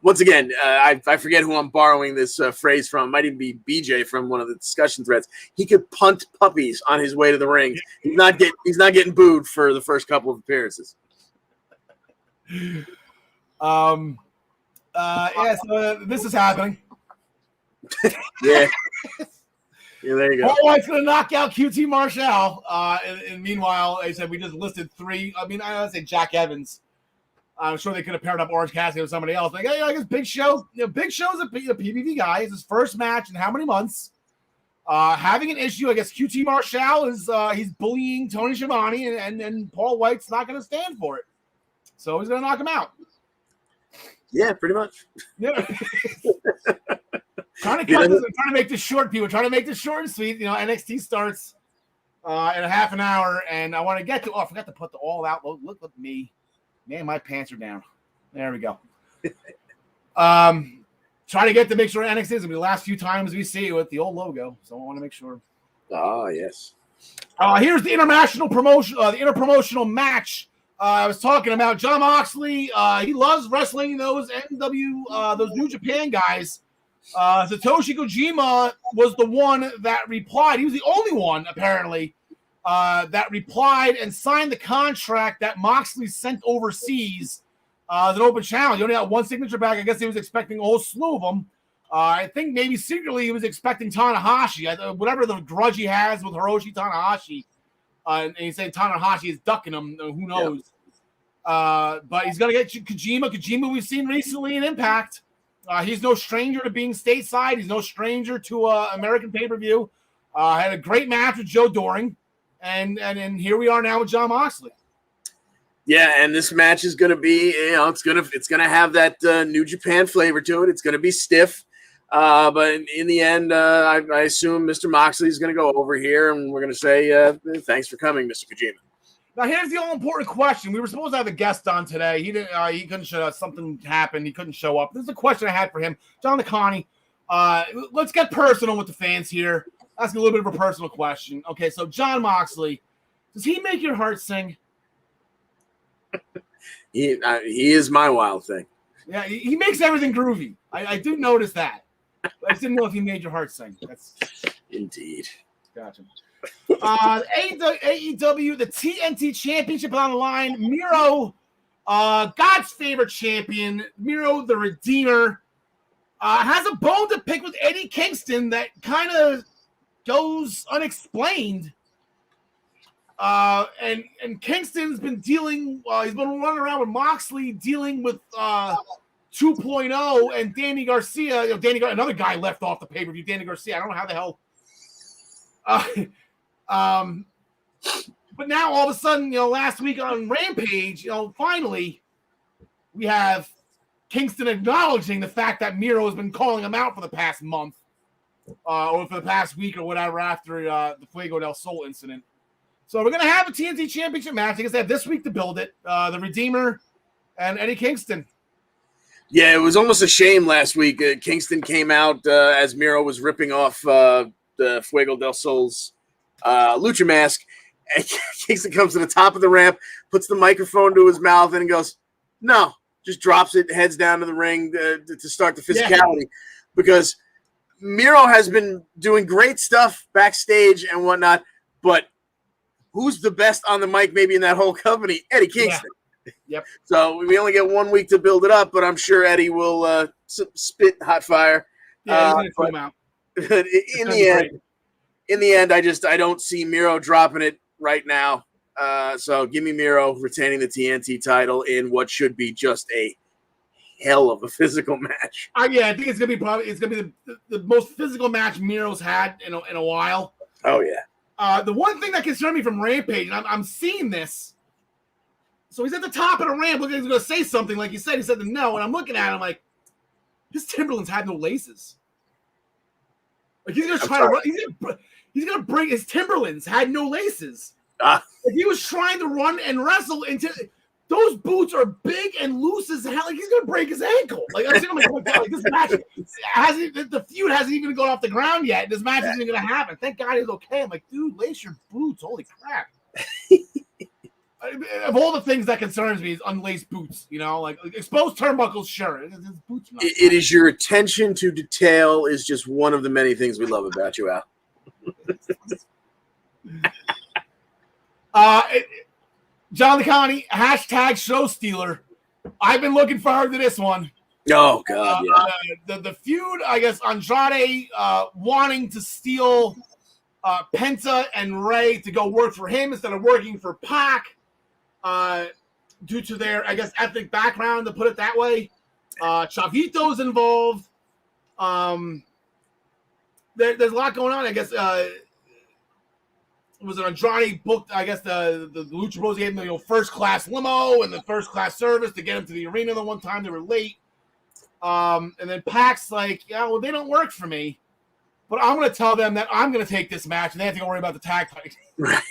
once again, I forget who I'm borrowing this phrase from. It might even be BJ from one of the discussion threads. He could punt puppies on his way to the ring. He's not getting booed for the first couple of appearances. So this is happening. Yeah. Yeah, there you go. Paul White's going to knock out QT Marshall. And meanwhile, I said we just listed 3. I mean, I would say Jack Evans. I'm sure they could have paired up Orange Cassidy with somebody else. Like, hey, I guess Big Show. Big Show's a PPV guy. It's his first match in how many months? Having an issue. I guess QT Marshall is he's bullying Tony Schiavone, and Paul White's not going to stand for it. So he's going to knock him out. Yeah, pretty much. Yeah. Trying to make this short, people. Trying to make this short and sweet. NXT starts in a half an hour, and I want to get to. Oh, I forgot to put the all out. Look at me, man. My pants are down. There we go. Try to get to make sure NXT is gonna be the last few times we see it with the old logo. So I want to make sure. Oh yes. Here's the international promotion. The interpromotional match. I was talking about Jon Moxley. He loves wrestling those those New Japan guys. Satoshi Kojima was the one that replied. He was the only one, apparently, that replied and signed the contract that Moxley sent overseas as an open challenge. He only got 1 signature back. I guess he was expecting a whole slew of them. I think maybe secretly he was expecting Tanahashi. Whatever the grudge he has with Hiroshi Tanahashi, and he said Tanahashi is ducking him. Who knows? Yep. But he's going to get Kojima. Kojima we've seen recently in Impact. He's no stranger to being stateside. He's no stranger to American pay-per-view. Had a great match with Joe Doring. And here we are now with Jon Moxley. Yeah, and this match is going to be, it's going to have that New Japan flavor to it. It's going to be stiff. But in the end, I assume Mr. Moxley is going to go over here, and we're going to say thanks for coming, Mr. Kojima. Now, here's the all-important question. We were supposed to have a guest on today. He didn't. He couldn't show up. Something happened. He couldn't show up. This is a question I had for him. John Connie, let's get personal with the fans here. Ask a little bit of a personal question. Okay, so Jon Moxley, does he make your heart sing? He is my wild thing. Yeah, he makes everything groovy. I do notice that. I just didn't know if he made your heart sing. That's indeed. Gotcha. AEW, the TNT Championship on the line. Miro, God's favorite champion, Miro the Redeemer, has a bone to pick with Eddie Kingston that kind of goes unexplained. And Kingston's been dealing. He's been running around with Moxley, dealing with 2.0 and Danny Garcia. Another guy left off the pay-per-view. Danny Garcia. I don't know how the hell. But now all of a sudden, last week on Rampage, finally we have Kingston acknowledging the fact that Miro has been calling him out for the past month, or for the past week or whatever after the Fuego del Sol incident. So we're going to have a TNT Championship match. I guess they have this week to build it. The Redeemer and Eddie Kingston. Yeah, it was almost a shame last week. Kingston came out as Miro was ripping off the Fuego del Sol's lucha mask. And Kingston comes to the top of the ramp, puts the microphone to his mouth, and goes, no, just drops it, heads down to the ring to start the physicality. Yeah. Because Miro has been doing great stuff backstage and whatnot, but who's the best on the mic maybe in that whole company? Eddie Kingston. Yeah. Yep. So we only get 1 week to build it up, but I'm sure Eddie will spit hot fire. Yeah, he's going to come out. In the end, I don't see Miro dropping it right now. So give me Miro retaining the TNT title in what should be just a hell of a physical match. I think it's gonna be the most physical match Miro's had in a while. Oh yeah. The one thing that concerned me from Rampage, and I'm seeing this. So he's at the top of the ramp, looking, he's going to say something like you said. He said no, and I'm looking at him like his Timberlands had no laces. Like he's going to try to run. He's going to bring his Timberlands had no laces. Like he was trying to run and wrestle into those boots are big and loose as hell. Like he's going to break his ankle. Like I think, oh my God, like this match the feud hasn't even gone off the ground yet. This match isn't going to happen. Thank God he's okay. I'm like, dude, lace your boots. Holy crap. Of all the things that concerns me is unlaced boots, like exposed turnbuckles, sure. Boots it is your attention to detail is just one of the many things we love about you, Al. John Connie, hashtag show stealer. I've been looking forward to this one. Oh, God, yeah. The feud, I guess, Andrade wanting to steal Penta and Ray to go work for him instead of working for Pac. Due to their, I guess, ethnic background, to put it that way. Chavito's involved. There's a lot going on. I guess was it Andrade booked, I guess, the Lucha Bros gave him the first class limo and the first class service to get him to the arena the one time they were late. And then Pac's like, yeah, well, they don't work for me, but I'm going to tell them that I'm going to take this match and they have to go worry about the tag fight. Right.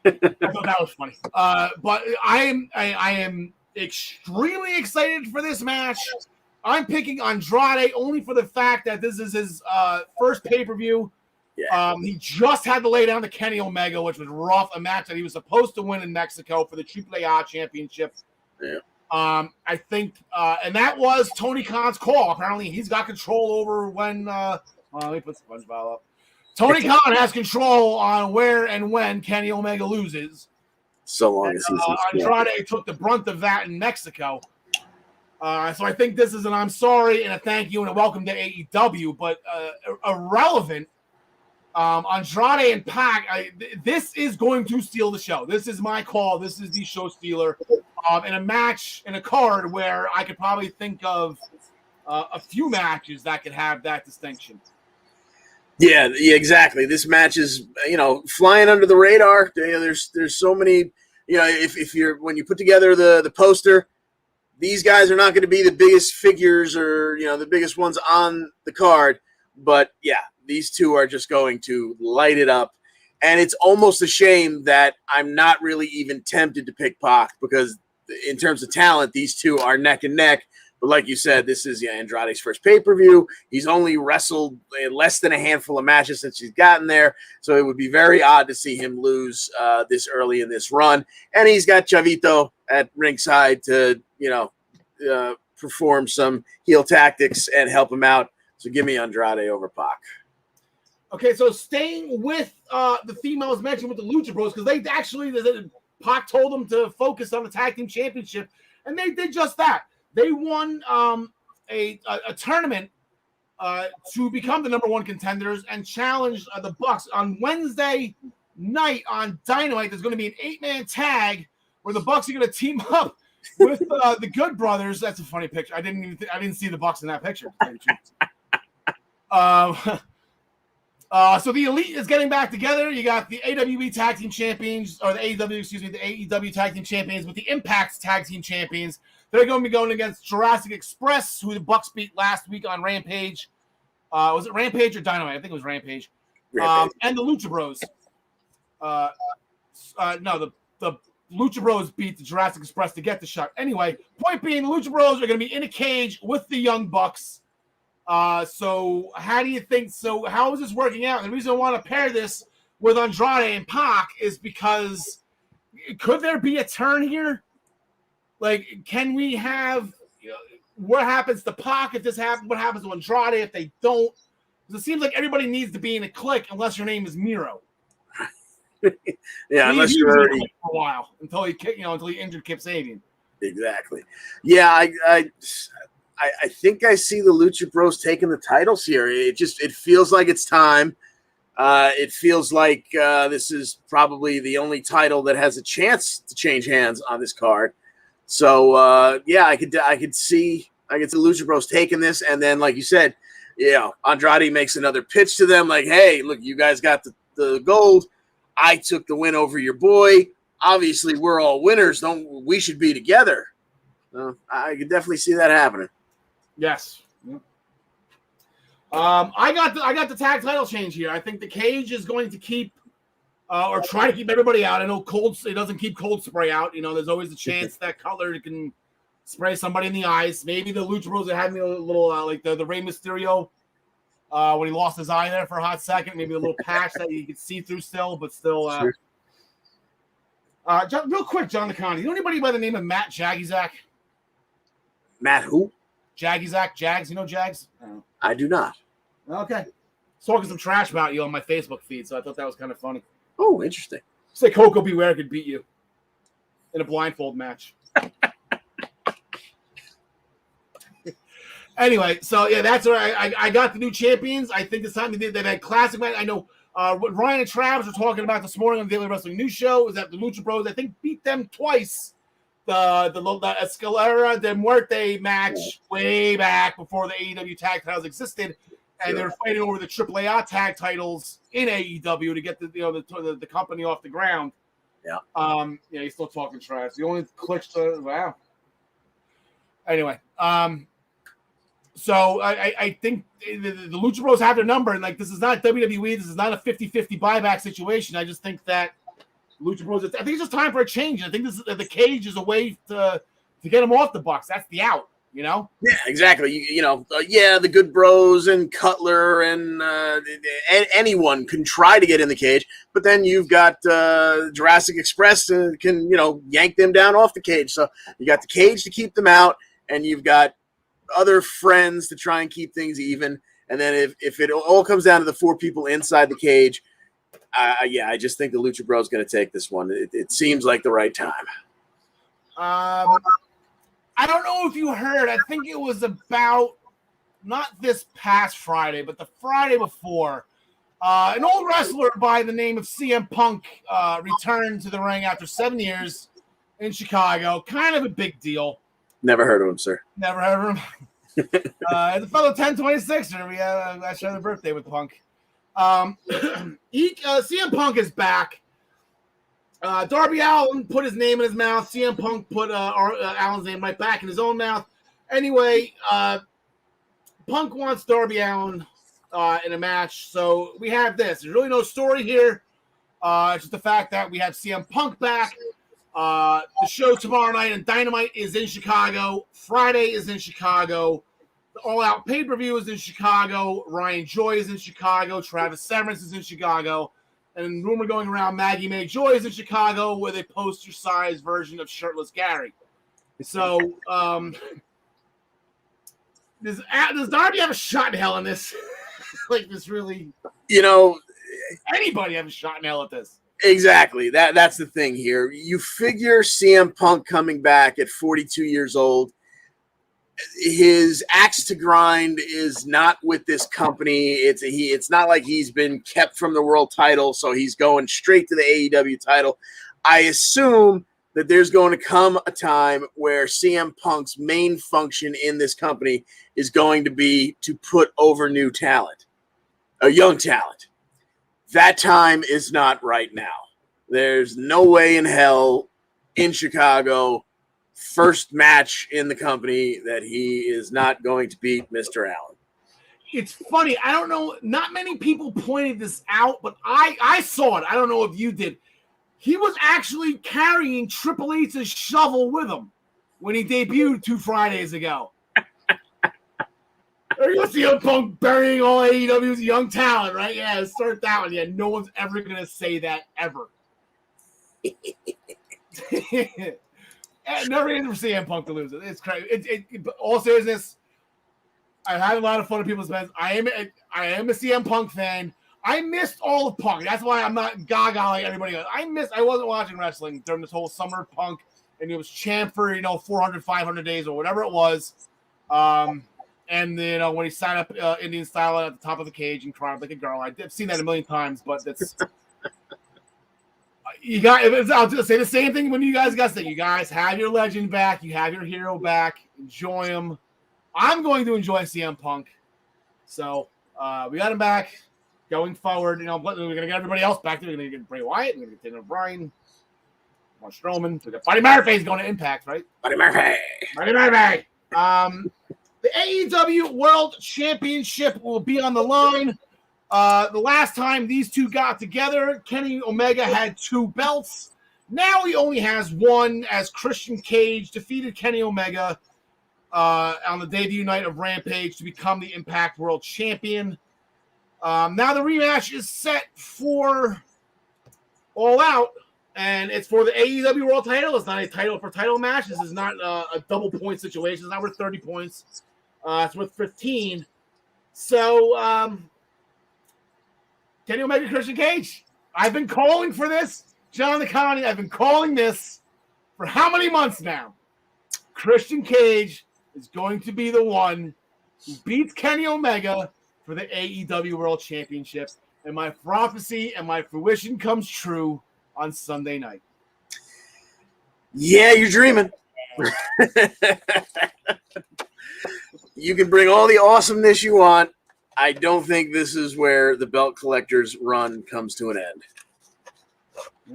I thought that was funny. But I am extremely excited for this match. I'm picking Andrade only for the fact that this is his first pay-per-view. Yeah. He just had to lay down to Kenny Omega, which was rough, a match that he was supposed to win in Mexico for the AAA championship. Yeah. I think, and that was Tony Khan's call. Apparently, he's got control over when. Let me put SpongeBob up. Tony Khan has control on where and when Kenny Omega loses. So long as he's Andrade took the brunt of that in Mexico. So I think this is an I'm sorry and a thank you and a welcome to AEW, but irrelevant. Andrade and Pac, this is going to steal the show. This is my call. This is the show stealer. In a match, in a card where I could probably think of a few matches that could have that distinction. Yeah, exactly. This match is, flying under the radar. There's so many, when you put together the poster, these guys are not going to be the biggest figures or, the biggest ones on the card. But yeah, these two are just going to light it up. And it's almost a shame that I'm not really even tempted to pick Pac because in terms of talent, these two are neck and neck. But like you said, this is Andrade's first pay-per-view. He's only wrestled less than a handful of matches since he's gotten there. So it would be very odd to see him lose this early in this run. And he's got Chavito at ringside to, perform some heel tactics and help him out. So give me Andrade over Pac. Okay, so staying with the theme I was mentioning with the Lucha Bros, because they actually, Pac told them to focus on the tag team championship, and they did just that. They won a tournament to become the number one contenders and challenged the Bucks on Wednesday night on Dynamite. There's going to be an 8-man tag where the Bucks are going to team up with the Good Brothers. That's a funny picture. I didn't see the Bucks in that picture. So the Elite is getting back together. You got the AWE Tag Team Champions, or the AEW Tag Team Champions with the Impact Tag Team Champions. They're going to be going against Jurassic Express, who the Bucks beat last week on Rampage. Was it Rampage or Dynamite? I think it was Rampage. And the Lucha Bros. No, the Lucha Bros beat the Jurassic Express to get the shot. Anyway, point being, the Lucha Bros are going to be in a cage with the Young Bucks. So how do you think? So how is this working out? And the reason I want to pair this with Andrade and Pac is because could there be a turn here? Like, can we have what happens to Pac if this happens? What happens to Andrade if they don't? Because it seems like everybody needs to be in a clique unless your name is Miro. Yeah, unless you're already for a while until he injured Kip Sabian. Exactly. Yeah, I think I see the Lucha Bros taking the titles here. It feels like it's time. It feels like this is probably the only title that has a chance to change hands on this card. So I could see the Lucha Bros taking this, and then like you said, Andrade makes another pitch to them, like, "Hey, look, you guys got the gold. I took the win over your boy. Obviously, we're all winners. We should be together." I could definitely see that happening. Yes. I got the tag title change here. I think the Cage is going to keep or try to keep everybody out. I know it doesn't keep Cold Spray out. There's always a chance that Cutler can spray somebody in the eyes. Maybe the Lucha Bros are having a little like the Rey Mysterio when he lost his eye there for a hot second. Maybe a little patch that you could see through still, but still. Sure. Real quick, John DeConnie, you know anybody by the name of Matt Jagizak? Matt who? Jagizak, Jags. You know Jags? I do not. Okay. Talking some trash about you on my Facebook feed, so I thought that was kind of funny. Oh, interesting. Say Coco Beware could beat you in a blindfold match. Anyway, so yeah, that's where I got the new champions. I think it's time to do that classic match. I know what Ryan and Travis were talking about this morning on the Daily Wrestling News Show is that the Lucha Bros, I think, beat them twice. The Escalera de Muerte match way back before the AEW tag titles existed, and they're fighting over the AAA tag titles in AEW to get the company off the ground. Yeah. He's still talking trash. The only clicks to wow. Anyway, so I think the Lucha Bros have their number, and like this is not WWE. This is not a 50-50 buyback situation. I just think that Lucha Bros. I think it's just time for a change. I think the Cage is a way to get them off the Bucks. That's the out, Yeah, exactly. The Good Bros and Cutler and anyone can try to get in the Cage, but then you've got Jurassic Express can yank them down off the Cage. So you got the Cage to keep them out, and you've got other friends to try and keep things even. And then if it all comes down to the 4 people inside the Cage. I just think the Lucha Bros is going to take this one. It seems like the right time. I don't know if you heard. I think it was about not this past Friday, but the Friday before. An old wrestler by the name of CM Punk returned to the ring after 7 years in Chicago. Kind of a big deal. Never heard of him, sir. Never heard of him. It's a fellow 1026er. We actually had a birthday with Punk. CM Punk is back. Darby Allin put his name in his mouth. CM Punk put Allin's name right back in his own mouth. Anyway, Punk wants Darby Allin in a match. So we have this. There's really no story here. It's just the fact that we have CM Punk back. The show tomorrow night and Dynamite is in Chicago. Friday is in Chicago. The All Out pay-per-view is in Chicago. Ryan Joy is in Chicago. Travis Severance is in Chicago. And rumor going around, Maggie May Joy is in Chicago with a poster-sized version of Shirtless Gary. So, does Darby have a shot in hell in this? Like, this really... Anybody have a shot in hell at this? Exactly. That's the thing here. You figure CM Punk coming back at 42 years old, his axe to grind is not with this company. It's not like he's been kept from the world title, so he's going straight to the AEW title. I assume that there's going to come a time where CM Punk's main function in this company is going to be to put over new talent, a young talent. That time is not right now. There's no way in hell in Chicago, first match in the company, that he is not going to beat Mr. Allen. It's funny. I don't know. Not many people pointed this out, but I saw it. I don't know if you did. He was actually carrying Triple H's shovel with him when he debuted 2 Fridays ago. You see a Punk burying all AEW's young talent, right? Yeah, start that one. Yeah, no one's ever going to say that ever. Never even for CM Punk to lose it. It's crazy. All seriousness, I had a lot of fun with people's events. I am a CM Punk fan. I missed all of Punk. That's why I'm not gaga like everybody else. I wasn't watching wrestling during this whole summer of Punk, and it was champ for 400, 500 days or whatever it was. And when he sat up Indian style at the top of the cage and cried like a girl, I've seen that a million times. But that's I'll just say the same thing when you guys got to. You guys have your legend back. You have your hero back. Enjoy him. I'm going to enjoy CM Punk. So we got him back. Going forward, we're going to get everybody else back. We're going to get Bray Wyatt. We're going to get Daniel Bryan. Mark Strowman. We got Buddy Murphy's going to Impact, right? Buddy Murphy. The AEW World Championship will be on the line. The last time these two got together, Kenny Omega had 2 belts. Now he only has 1, as Christian Cage defeated Kenny Omega on the debut night of Rampage to become the Impact World Champion. Now the rematch is set for All Out, and it's for the AEW World title. It's not a title for title match. This is not a double point situation. It's not worth 30 points. It's worth 15. So, Kenny Omega, Christian Cage. I've been calling for this, John the Connie. I've been calling this for how many months now? Christian Cage is going to be the one who beats Kenny Omega for the AEW World Championship. And my prophecy and my fruition comes true on Sunday night. Yeah, you're dreaming. You can bring all the awesomeness you want. I don't think this is where the belt collector's run comes to an end.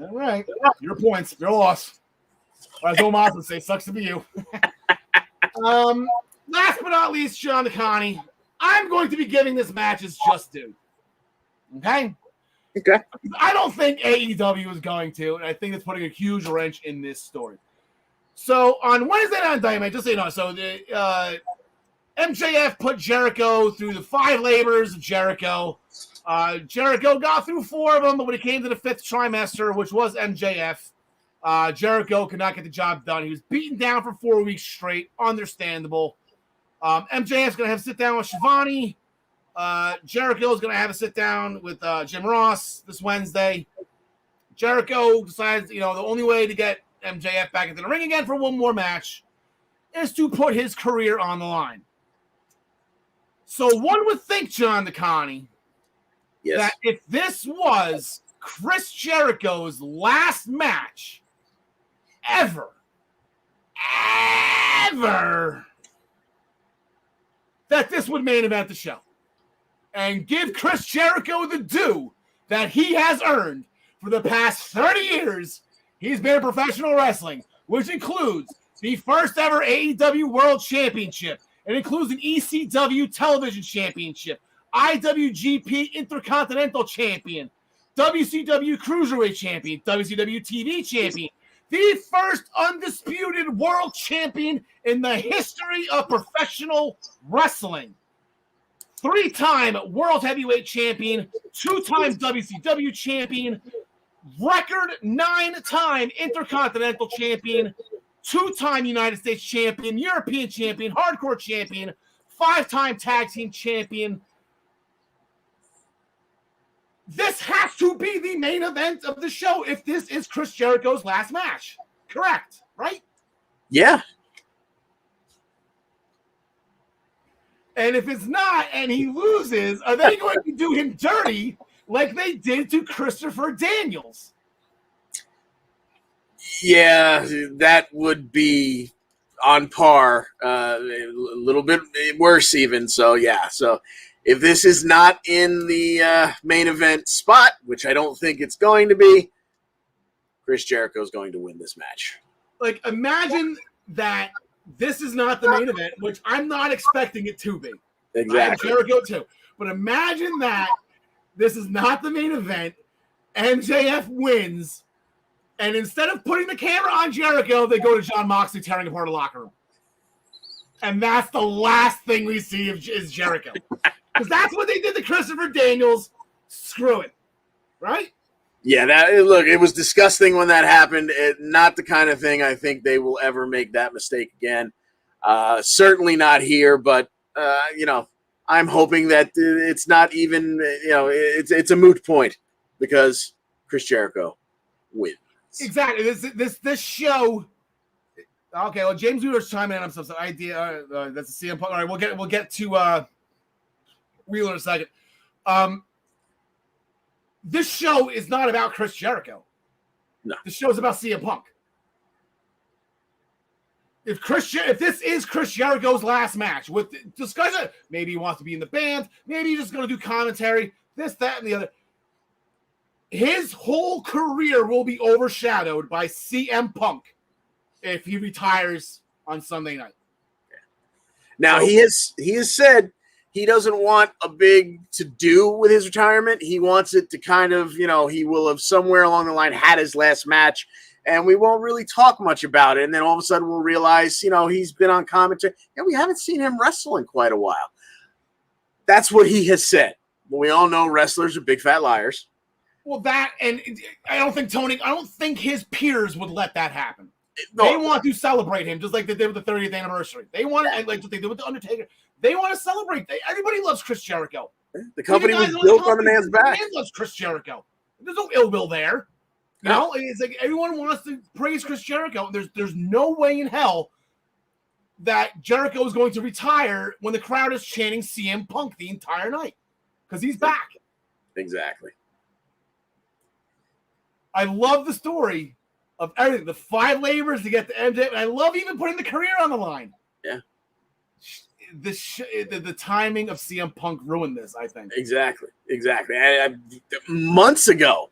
All right. Your points. Your loss. As Omar would say, sucks to be you. Last but not least, John DeConnie, I'm going to be giving this match its just due. Okay? Okay. I don't think AEW is going to, and I think it's putting a huge wrench in this story. So on Wednesday night on Dynamite, just so you know, so the MJF put Jericho through the 5 labors of Jericho. Jericho got through 4 of them, but when it came to the 5th trimester, which was MJF, Jericho could not get the job done. He was beaten down for 4 weeks straight. Understandable. MJF's going to have a sit down with Shivani. Jericho's going to have a sit down with Jim Ross this Wednesday. Jericho decides, the only way to get MJF back into the ring again for one more match is to put his career on the line. So one would think, John DeConnie, that if this was Chris Jericho's last match ever, that this would main event the show and give Chris Jericho the due that he has earned for the past 30 years he's been in professional wrestling, which includes the first ever AEW World Championship. It includes an ECW Television Championship, IWGP Intercontinental Champion, WCW Cruiserweight Champion, WCW TV Champion, the first undisputed world champion in the history of professional wrestling. 3-time World Heavyweight Champion, 2-time WCW Champion, record 9-time Intercontinental Champion, 2-time United States Champion, European Champion, Hardcore Champion, 5-time Tag Team Champion. This has to be the main event of the show if this is Chris Jericho's last match. Correct, right? Yeah. And if it's not and he loses, are they going to do him dirty like they did to Christopher Daniels? Yeah, that would be on par, a little bit worse even. So, yeah. So, if this is not in the main event spot, which I don't think it's going to be, Chris Jericho is going to win this match. Like, imagine that this is not the main event, which I'm not expecting it to be. Exactly. Jericho too. But imagine that this is not the main event. MJF wins. And instead of putting the camera on Jericho, they go to Jon Moxley tearing apart a locker room. And that's the last thing we see is Jericho. Because that's what they did to Christopher Daniels. Screw it. Right? Yeah, it was disgusting when that happened. Not the kind of thing I think they will ever make that mistake again. Certainly not here, but, I'm hoping that it's not even, it's a moot point because Chris Jericho wins. Exactly. This show. Okay, well, James Wheeler's chiming in on some idea. That's a CM Punk. All right, we'll get to Wheeler in a second. This show is not about Chris Jericho. No, the show is about CM Punk. If this is Chris Jericho's last match with discussion, maybe he wants to be in the band, maybe he's just going to do commentary, this, that, and the other. His whole career will be overshadowed by CM Punk if he retires on Sunday night. Now, he has said he doesn't want a big to-do with his retirement. He wants it to kind of, he will have somewhere along the line had his last match, and we won't really talk much about it. And then all of a sudden we'll realize, he's been on commentary, and we haven't seen him wrestle in quite a while. That's what he has said. But we all know wrestlers are big fat liars. Well, that, and I don't think his peers would let that happen. No. They want to celebrate him just like they did with the 30th anniversary. They want to, like what they did with The Undertaker. They want to celebrate. Everybody loves Chris Jericho. The company was built on the man's back. The man loves Chris Jericho. There's no ill will there. It's like everyone wants to praise Chris Jericho. There's no way in hell that Jericho is going to retire when the crowd is chanting CM Punk the entire night because he's back. Exactly. I love the story of everything. The 5 labors to get to MJ. And I love even putting the career on the line. Yeah. The timing of CM Punk ruined this, I think. Exactly. Months ago,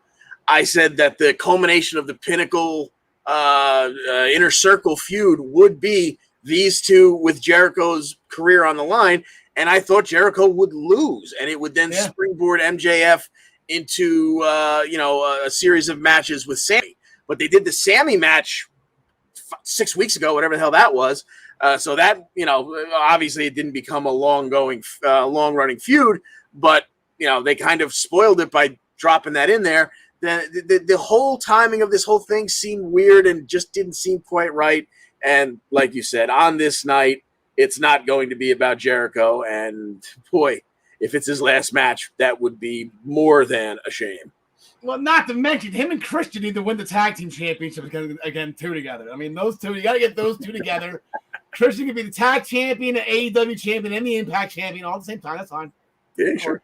I said that the culmination of the Pinnacle Inner Circle feud would be these two with Jericho's career on the line. And I thought Jericho would lose. And it would then springboard MJF into a series of matches with Sammy, but they did the Sammy match 6 weeks ago, whatever the hell that was. So that obviously it didn't become a long running feud, but they kind of spoiled it by dropping that in there. The whole timing of this whole thing seemed weird and just didn't seem quite right. And like you said, on this night, it's not going to be about Jericho. And boy, if it's his last match, that would be more than a shame. Well, not to mention, him and Christian need to win the tag team championship again, too, together. I mean, those two, you got to get those two together. Christian can be the tag champion, the AEW champion, and the Impact champion all at the same time. That's fine. Yeah, sure.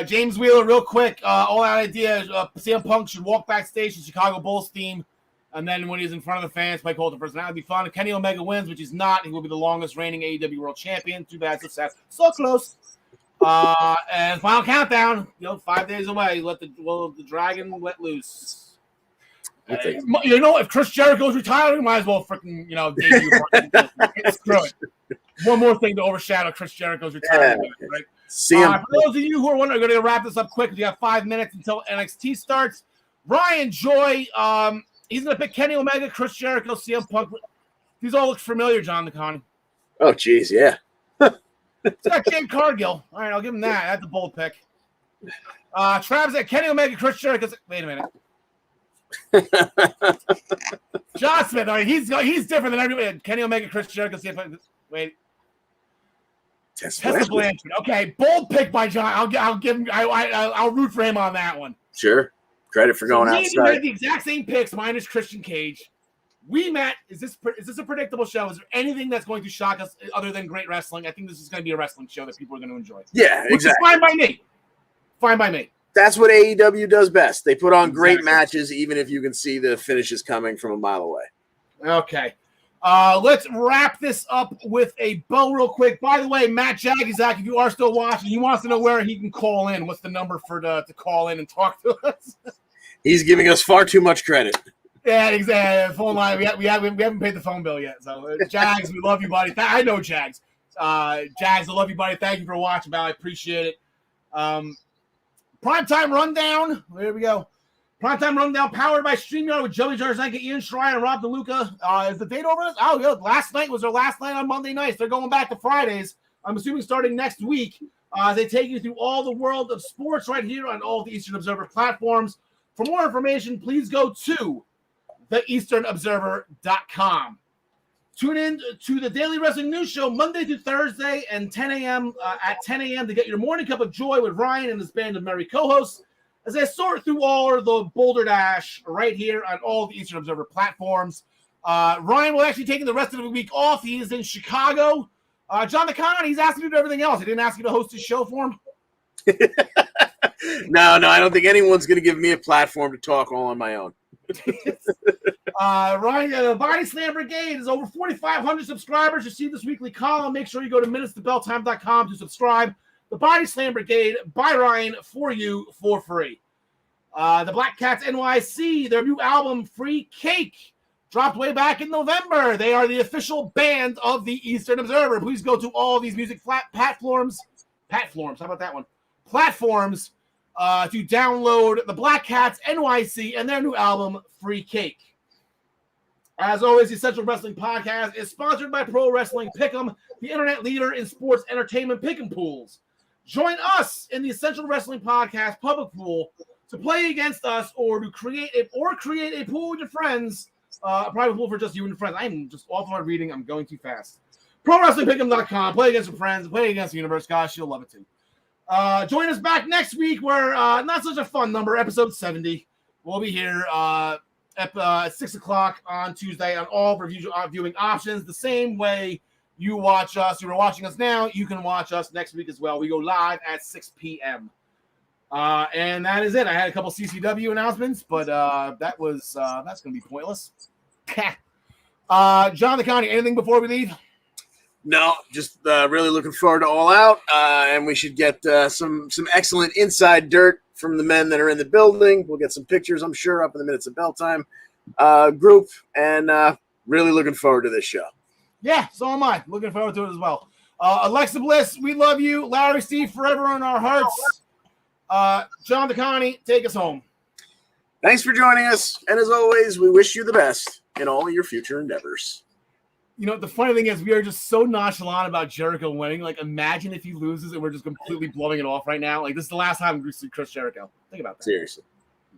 James Wheeler, real quick. All that idea is CM Punk should walk backstage to Chicago Bulls theme, and then when he's in front of the fans, play Colton first. That would be fun. If Kenny Omega wins, which he's not, he will be the longest reigning AEW World Champion. Too bad, so sad. So close. And final countdown. 5 days away. Let the dragon let loose. If Chris Jericho's retiring, might as well freaking debut. Screw it. One more thing to overshadow Chris Jericho's retirement, right? For those of you who are wondering, we're going to wrap this up quick. We got 5 minutes until NXT starts. Ryan Joy, he's going to pick Kenny Omega, Chris Jericho, CM Punk. These all look familiar, John DeConnie. Oh, geez, yeah. It's got Jade Cargill. All right, I'll give him that. That's a bold pick. Travis at Kenny Omega, Chris Jericho. Wait a minute. John Smith, all right, he's different than everybody. Kenny Omega, Chris Jericho. Wait, Tessa Blanchard. Okay, bold pick by John. I'll give him. I'll root for him on that one. Sure, credit for going outside. We had the exact same picks, minus Christian Cage. We met. Is this a predictable show? Is there anything that's going to shock us other than great wrestling? I think this is going to be a wrestling show that people are going to enjoy. Yeah, exactly. Fine by me. Fine by me. That's what AEW does best. They put on great matches, even if you can see the finishes coming from a mile away. Okay. Let's wrap this up with a bow real quick. By the way, Matt Jagizak, if you are still watching, he wants to know where he can call in. What's the number to call in and talk to us? He's giving us far too much credit. Yeah, exactly. Phone line. We haven't paid the phone bill yet. So, Jags, we love you, buddy. I know Jags. Jags, I love you, buddy. Thank you for watching, pal. I appreciate it. Primetime Rundown. There we go. Primetime Rundown powered by StreamYard with Joey Jarzanka, Ian Schreier, and Rob DeLuca. Is the date over? Oh, yeah. Last night was their last night on Monday nights. They're going back to Fridays. I'm assuming starting next week. They take you through all the world of sports right here on all the Eastern Observer platforms. For more information, please go to theeasternobserver.com. Tune in to the Daily Wrestling News Show Monday through Thursday and 10 a.m. At 10 a.m. to get your morning cup of joy with Ryan and his band of merry co-hosts as I sort through all of the Boulder Dash right here on all the Eastern Observer platforms. Ryan will actually take the rest of the week off. He is in Chicago. John DeConnie, he's asking you to do everything else. He didn't ask you to host his show for him? No, I don't think anyone's going to give me a platform to talk all on my own. Ryan, the Body Slam Brigade is over 4,500 subscribers. Receive this weekly column. Make sure you go to minutestobelltime.com to subscribe. The Body Slam Brigade by Ryan for you for free. The Black Cats NYC, their new album Free Cake dropped way back in November. They are the official band of the Eastern Observer. Please go to all these music platforms. How about that one? Platforms to download the Black Cats NYC and their new album, Free Cake. As always, the Essential Wrestling Podcast is sponsored by Pro Wrestling Pick'em, the internet leader in sports entertainment pick'em pools. Join us in the Essential Wrestling Podcast public pool to play against us or to create a pool with your friends, a private pool for just you and your friends. I'm just awful at reading. I'm going too fast. ProWrestlingPick'em.com. Play against your friends. Play against the universe. Gosh, you'll love it too. Join us back next week where not such a fun number, episode 70. We'll be here at 6 o'clock on Tuesday on all viewing options. The same way you watch us, you are watching us now, you can watch us next week as well. We go live at 6 p.m. And that is it. I had a couple CCW announcements, but that's going to be pointless. John DeConnie, anything before we leave? No, just really looking forward to All Out, and we should get some excellent inside dirt from the men that are in the building. We'll get some pictures, I'm sure, up in the Minutes of Bell Time group, and really looking forward to this show. Yeah, so am I. Looking forward to it as well. Alexa Bliss, we love you. Larry Steve, forever in our hearts. John DeConnie, take us home. Thanks for joining us, and as always, we wish you the best in all your future endeavors. You know, the funny thing is we are just so nonchalant about Jericho winning. Like, imagine if he loses and we're just completely blowing it off right now. Like, this is the last time we see Chris Jericho. Think about that. Seriously.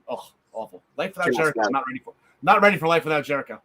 Oh, awful. Life without Jericho, I'm not ready for. Not ready for life without Jericho.